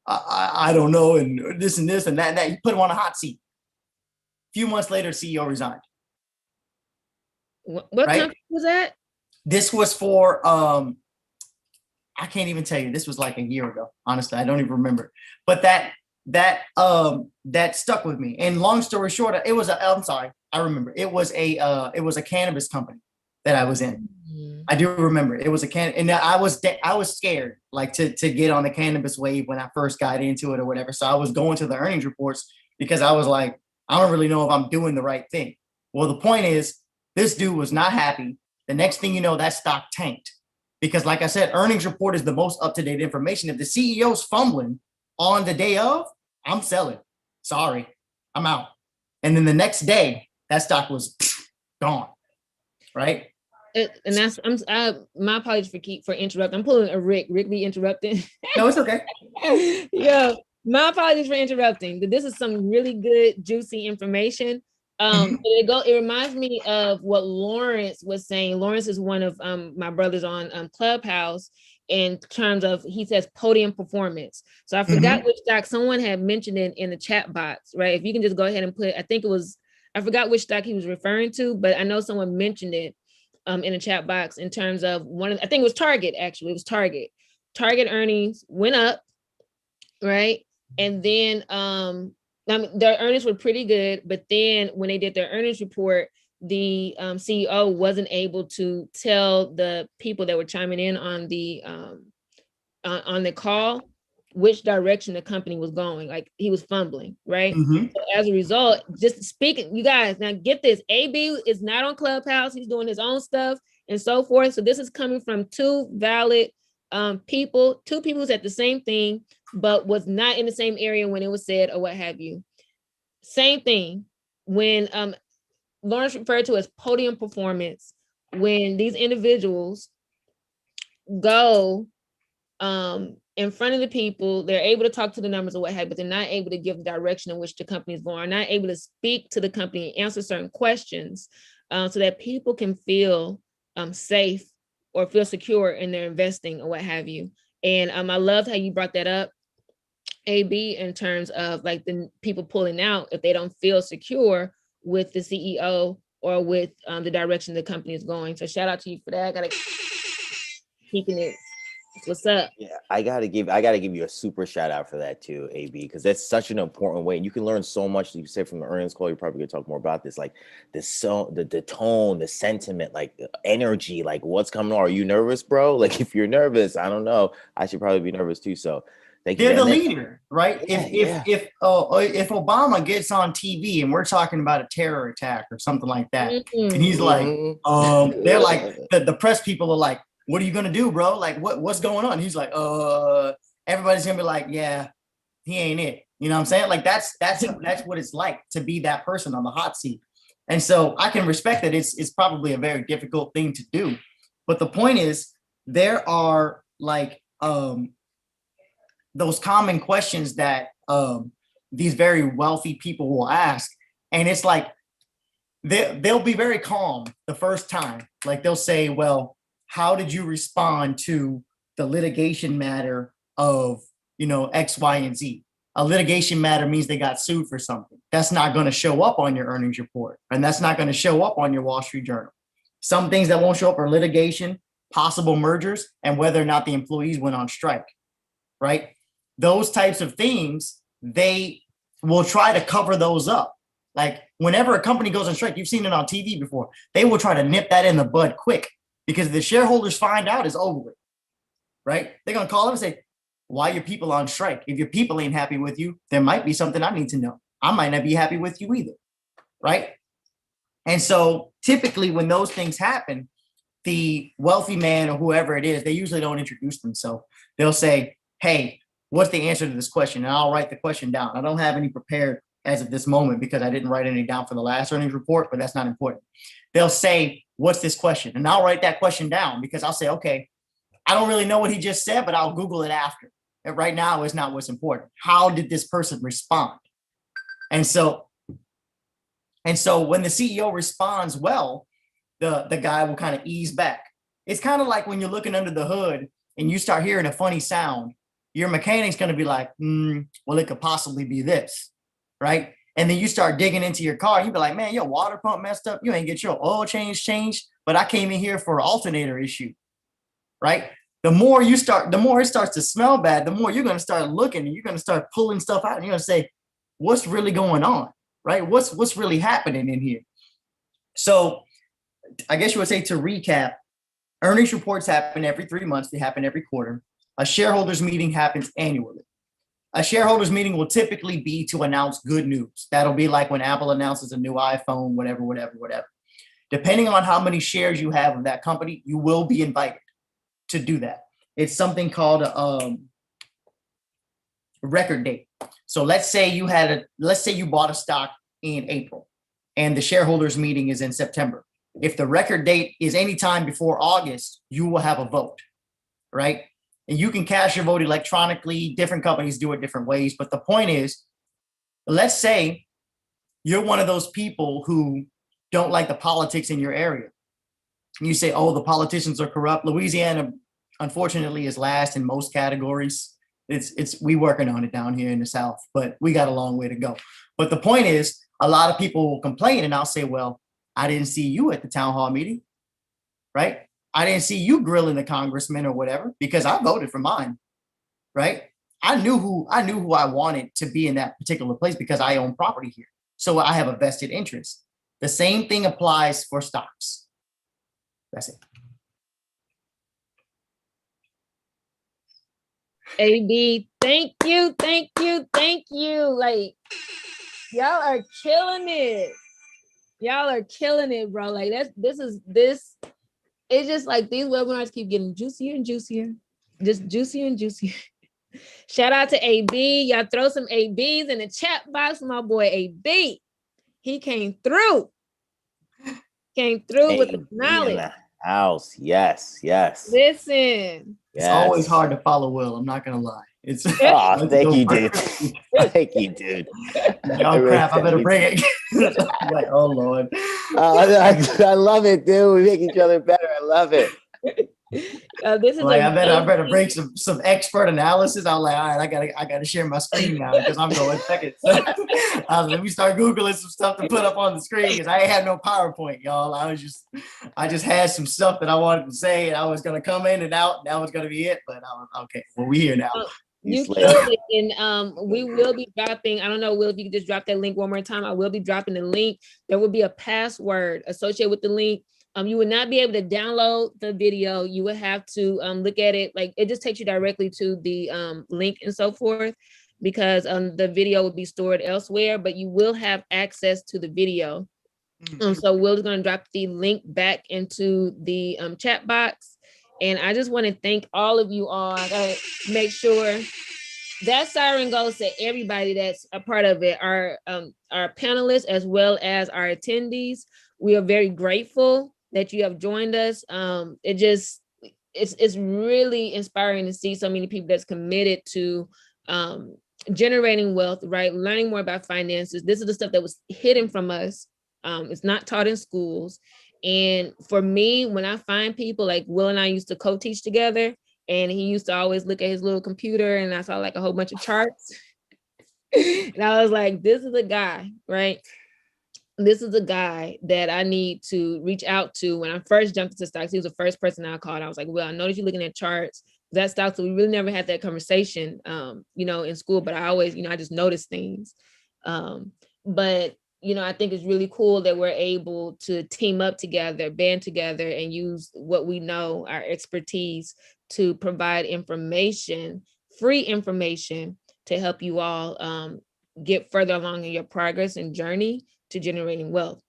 I don't know, and this and this and that and that. He put him on a hot seat. A few months later, CEO resigned. What company was that? This was for I can't even tell you. This was like a year ago. Honestly, I don't even remember. But that stuck with me. And long story short, I remember. It was a cannabis company that I was in. I do remember. It was and I was scared like to get on the cannabis wave when I first got into it or whatever. So I was going to the earnings reports because I was like, I don't really know if I'm doing the right thing. Well, the point is, this dude was not happy. The next thing you know, that stock tanked. Because like I said, earnings report is the most up-to-date information. If the CEO's fumbling on the day of, I'm selling. Sorry, I'm out. And then the next day, that stock was gone, right? And that's my apologies for interrupting. I'm pulling a Rick be interrupting. No, it's okay. Yeah, my apologies for interrupting. This is some really good, juicy information. It reminds me of what Lawrence was saying. Lawrence is one of my brothers on Clubhouse in terms of, he says podium performance. So I forgot which stock someone had mentioned it in the chat box, right? If you can just go ahead and put, I forgot which stock he was referring to, but I know someone mentioned it in the chat box in terms of I think it was Target, actually. It was Target. Target earnings went up, right? And then their earnings were pretty good, but then when they did their earnings report, the CEO wasn't able to tell the people that were chiming in on the call which direction the company was going. Like, he was fumbling, right? So as a result, just speaking, you guys, now get this, AB is not on Clubhouse. He's doing his own stuff and so forth. So this is coming from two valid people, two people who said the same thing, but was not in the same area when it was said or what have you. Same thing. When Lawrence referred to as podium performance, when these individuals go in front of the people, they're able to talk to the numbers or what have you, but they're not able to give the direction in which the company is going, not able to speak to the company and answer certain questions so that people can feel safe or feel secure in their investing or what have you. And I loved how you brought that up, AB, in terms of like the people pulling out if they don't feel secure with the CEO or with the direction the company is going. So shout out to you for that. Gotta keeping it. What's up? Yeah, I gotta give you a super shout out for that too, AB, because that's such an important way. And you can learn so much. You say from the earnings call, you're probably gonna talk more about this, like the tone, the sentiment, like the energy, like what's coming on. Are you nervous, bro? Like if you're nervous, I don't know. I should probably be nervous too. So thank you. They're the leader, right? Yeah, If Obama gets on TV and we're talking about a terror attack or something like that, and he's like, they're like the press people are like, what are you gonna do, bro? Like what's going on? He's like, everybody's gonna be like, yeah, he ain't it. You know what I'm saying? Like that's what it's like to be that person on the hot seat. And so I can respect that it's probably a very difficult thing to do. But the point is, there are like those common questions that these very wealthy people will ask. And it's like, they'll be very calm the first time. Like they'll say, well, how did you respond to the litigation matter of, X, Y, and Z? A litigation matter means they got sued for something. That's not going to show up on your earnings report. And that's not going to show up on your Wall Street Journal. Some things that won't show up are litigation, possible mergers, and whether or not the employees went on strike, right? Those types of things, they will try to cover those up. Like whenever a company goes on strike, you've seen it on TV before, they will try to nip that in the bud quick, because if the shareholders find out, it's over with, right? They're going to call them and say, why are your people on strike? If your people ain't happy with you, there might be something I need to know. I might not be happy with you either, right? And so typically when those things happen, the wealthy man or whoever it is, they usually don't introduce themselves. They'll say, hey, what's the answer to this question? And I'll write the question down. I don't have any prepared as of this moment because I didn't write any down for the last earnings report, but that's not important. They'll say, what's this question? And I'll write that question down because I'll say, okay, I don't really know what he just said, but I'll Google it after. And right now is not what's important. How did this person respond? And so when the CEO responds well, the guy will kind of ease back. It's kind of like when you're looking under the hood and you start hearing a funny sound, your mechanic's going to be like, well, it could possibly be this, right? And then you start digging into your car. You be like, man, your water pump messed up. You ain't get your oil changed, but I came in here for an alternator issue, right? The more it starts to smell bad, the more you're going to start looking and you're going to start pulling stuff out and you're going to say, what's really going on, right? What's really happening in here? So I guess you would say, to recap, earnings reports happen every 3 months. They happen every quarter. A shareholders meeting happens annually. A shareholders meeting will typically be to announce good news. That'll be like when Apple announces a new iPhone, whatever. Depending on how many shares you have of that company, you will be invited to do that. It's something called a record date. So let's say you bought a stock in April and the shareholders meeting is in September. If the record date is anytime before August, you will have a vote, right? And you can cast your vote electronically. Different companies do it different ways. But the point is, let's say you're one of those people who don't like the politics in your area. You say, oh, the politicians are corrupt. Louisiana, unfortunately, is last in most categories. We working on it down here in the South, but we got a long way to go. But the point is, a lot of people will complain and I'll say, well, I didn't see you at the town hall meeting, right? I didn't see you grilling the congressman or whatever because I voted for mine, right? I knew who I wanted to be in that particular place because I own property here. So I have a vested interest. The same thing applies for stocks. That's it. AB, thank you. Like, y'all are killing it. Bro. Like it's just like these webinars keep getting juicier and juicier, just juicier and juicier. Shout out to AB. Y'all throw some ABs in the chat box for my boy AB. He came through. Came through with the AB in knowledge. the house. Yes. Listen. It's always hard to follow Will. I'm not gonna lie. It's oh, thank you, dude. Thank you, dude. Oh crap! I better bring it. Like, oh Lord. I love it, dude. We make each other better. I love it. This is like I better bring some expert analysis. I'm like, all right, I gotta share my screen now because I'm going second. So, let me start googling some stuff to put up on the screen because I ain't have no PowerPoint, y'all. I just had some stuff that I wanted to say, and I was gonna come in and out. And that was gonna be it. But I was okay. Well, we here now. You killed it, and we will be dropping. I don't know, Will, if you could just drop that link one more time. I will be dropping the link. There will be a password associated with the link. You would not be able to download the video. You would have to look at it. Like it just takes you directly to the link and so forth, because the video will be stored elsewhere, but you will have access to the video. So Will's going to drop the link back into the chat box. And I just want to thank all of you all. I gotta make sure that siren goes to everybody that's a part of it, our panelists as well as our attendees. We are very grateful that you have joined us. It's really inspiring to see so many people that's committed to generating wealth, right? Learning more about finances. This is the stuff that was hidden from us. It's not taught in schools. And for me, when I find people like Will and I used to co-teach together, and he used to always look at his little computer and I saw like a whole bunch of charts. And I was like, this is a guy, right? This is a guy that I need to reach out to. When I first jumped into stocks, he was the first person I called. I was like, well, I noticed you're looking at charts. That stocks, we really never had that conversation, in school, but I always, I just noticed things. But I think it's really cool that we're able to team up together, band together, and use what we know, our expertise, to provide information, free information, to help you all get further along in your progress and journey to generating wealth.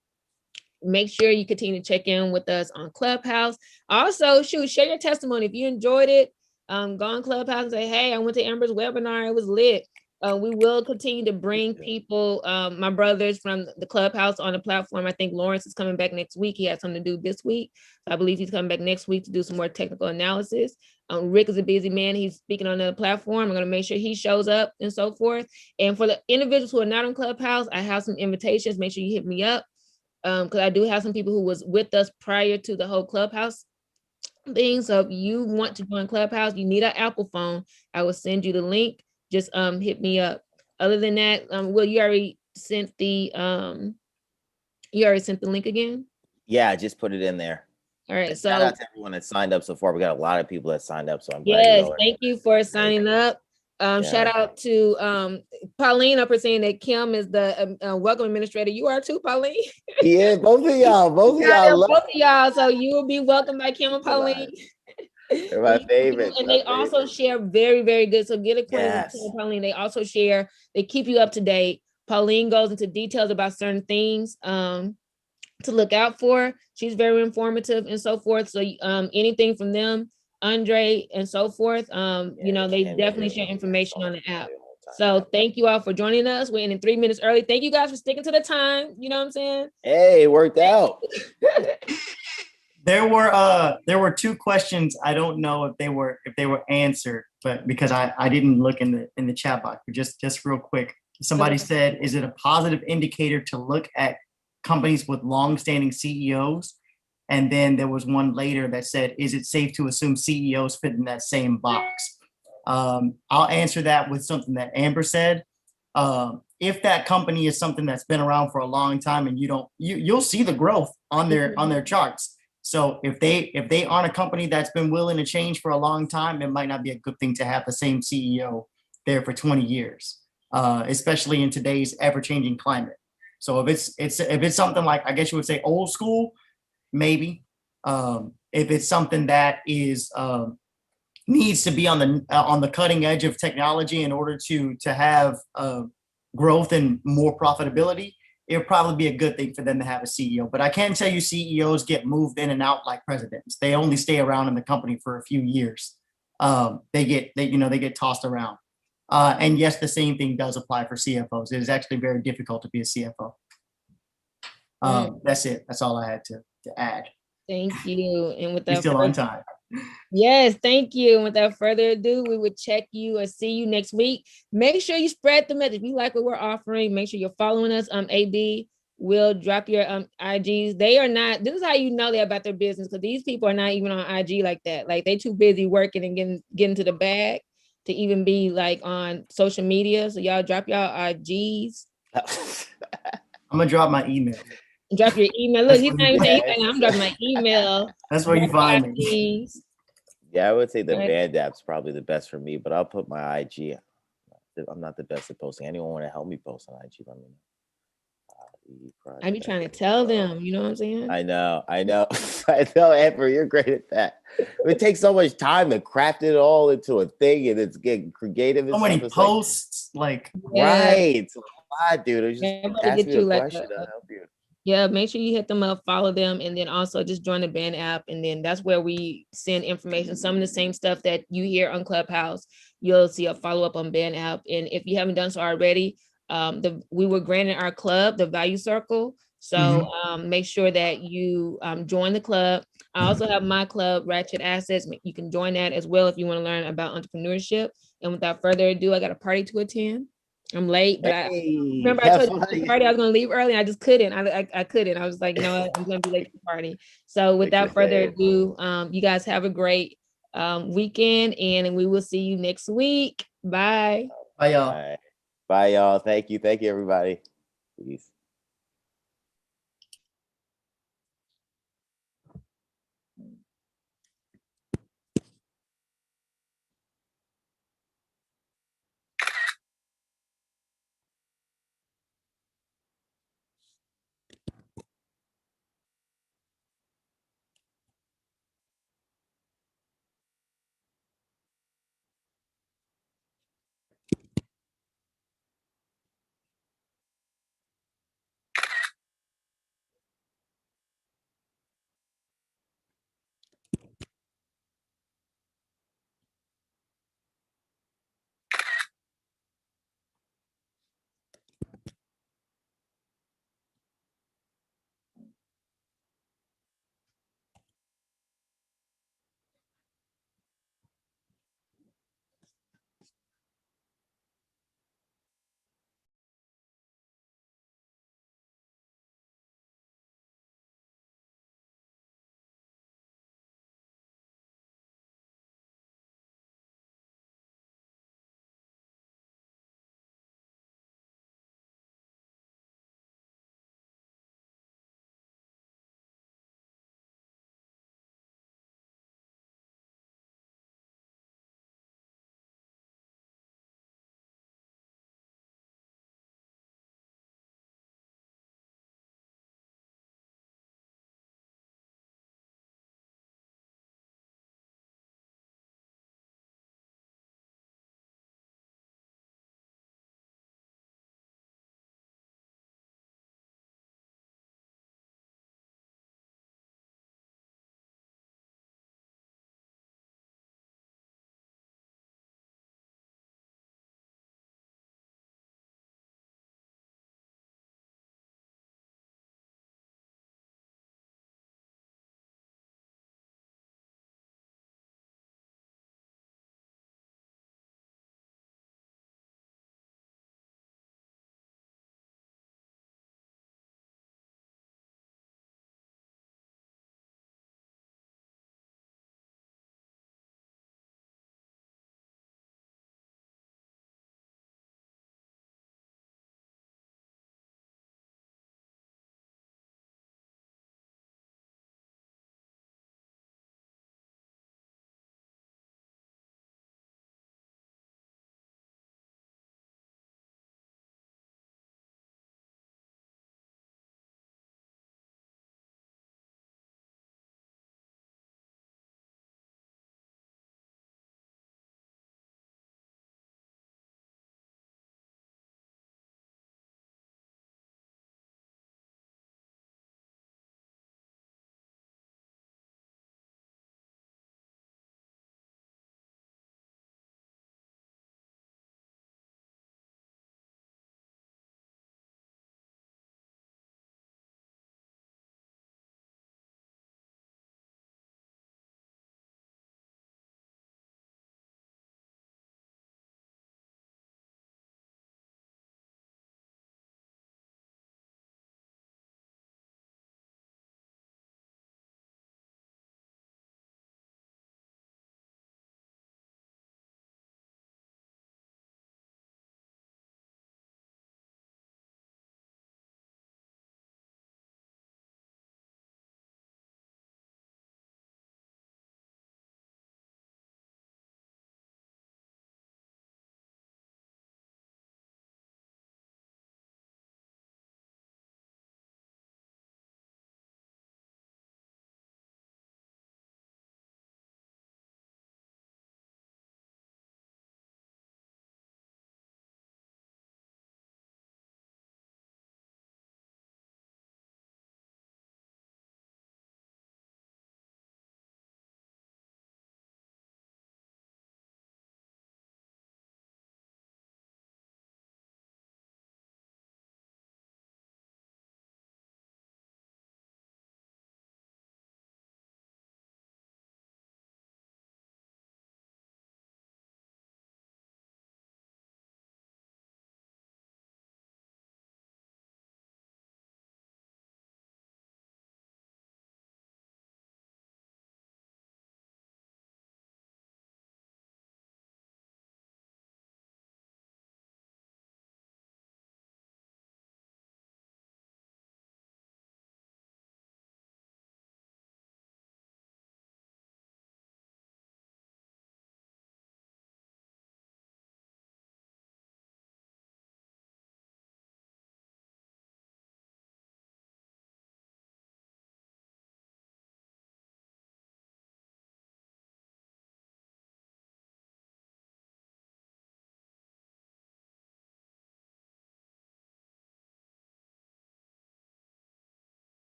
Make sure you continue to check in with us on Clubhouse. Also, share your testimony. If you enjoyed it, go on Clubhouse and say, hey, I went to Amber's webinar. It was lit. We will continue to bring people, my brothers from the Clubhouse on the platform. I think Lawrence is coming back next week. He has something to do this week. I believe he's coming back next week to do some more technical analysis. Rick is a busy man. He's speaking on the platform. I'm going to make sure he shows up and so forth. And for the individuals who are not on Clubhouse, I have some invitations. Make sure you hit me up, because I do have some people who was with us prior to the whole Clubhouse thing. So if you want to join Clubhouse, you need an Apple phone, I will send you the link. Just hit me up. Other than that, Will, you already sent the link again? Yeah, I just put it in there. All right. So shout out to everyone that signed up so far. We got a lot of people that signed up. So I'm glad. Yes, thank you for signing up. Shout out to Pauline up here saying that Kim is the welcome administrator. You are too, Pauline. Yeah, both of y'all. Both of y'all. So you will be welcomed by Kim and Pauline. They're my favorites. And they also share very, very good. So get acquainted with Kim and Pauline. They also share, they keep you up to date. Pauline goes into details about certain things to look out for. She's very informative and so forth. So anything from them, Andre and so forth, they definitely share information on the app. So thank you all for joining us. We're ending 3 minutes early. Thank you guys for sticking to the time. You know what I'm saying? Hey, it worked out. There were two questions. I don't know if they were answered, but because I didn't look in the chat box. But just real quick, somebody said, is it a positive indicator to look at companies with long-standing CEOs? And then there was one later that said, is it safe to assume CEOs fit in that same box? I'll answer that with something that Amber said. If that company is something that's been around for a long time and you'll see the growth on their charts. So if they aren't a company that's been willing to change for a long time, it might not be a good thing to have the same CEO there for 20 years, especially in today's ever-changing climate. So if it's something like, I guess you would say old school, maybe. If it's something that is needs to be on the cutting edge of technology in order to have growth and more profitability, it would probably be a good thing for them to have a CEO. But I can tell you CEOs get moved in and out like presidents. They only stay around in the company for a few years. they get tossed around. And yes, the same thing does apply for CFOs. It is actually very difficult to be a CFO. That's it. That's all I had to add. Thank you. And You're without still on time. yes, thank you. And without further ado, we would check you or see you next week. Make sure you spread the message. If you like what we're offering, make sure you're following us. AB will drop your IGs. They are not, this is how you know they're about their business, because these people are not even on IG like that. Like, they too busy working and getting to the bag to even be like on social media. So y'all drop y'all IGs. I'm gonna drop my email. Drop your email. Look, he's not even saying anything. I'm dropping my email. That's where you find me. Yeah, I would say the Right. Band app's probably the best for me, but I'll put my IG. I'm not the best at posting. Anyone want to help me post on IG? Let me know. I be trying to tell them, you know what I'm saying? I know. I know, Amber, you're great at that. It takes so much time to craft it all into a thing, and it's getting creative. And So many stuff. posts, like Yeah. right. It's a lot, dude. It's just Everybody ask get me you a like question. I'll help you. Yeah, make sure you hit them up, follow them, and then also just join the Band app. And then that's where we send information. Some of the same stuff that you hear on Clubhouse, you'll see a follow-up on Band app. And if you haven't done so already, we were granted our club, the Value Circle. So make sure that you join the club. I also have my club, Ratchet Assets. You can join that as well if you want to learn about entrepreneurship. And without further ado, I got a party to attend. I'm late, but I remember I told you the party I was gonna leave early. I just couldn't. I couldn't. I was like, you know what? I'm gonna be late to the party. So without further ado, you guys have a great weekend, and we will see you next week. Bye. Bye, y'all. Bye, y'all. Thank you, everybody. Peace.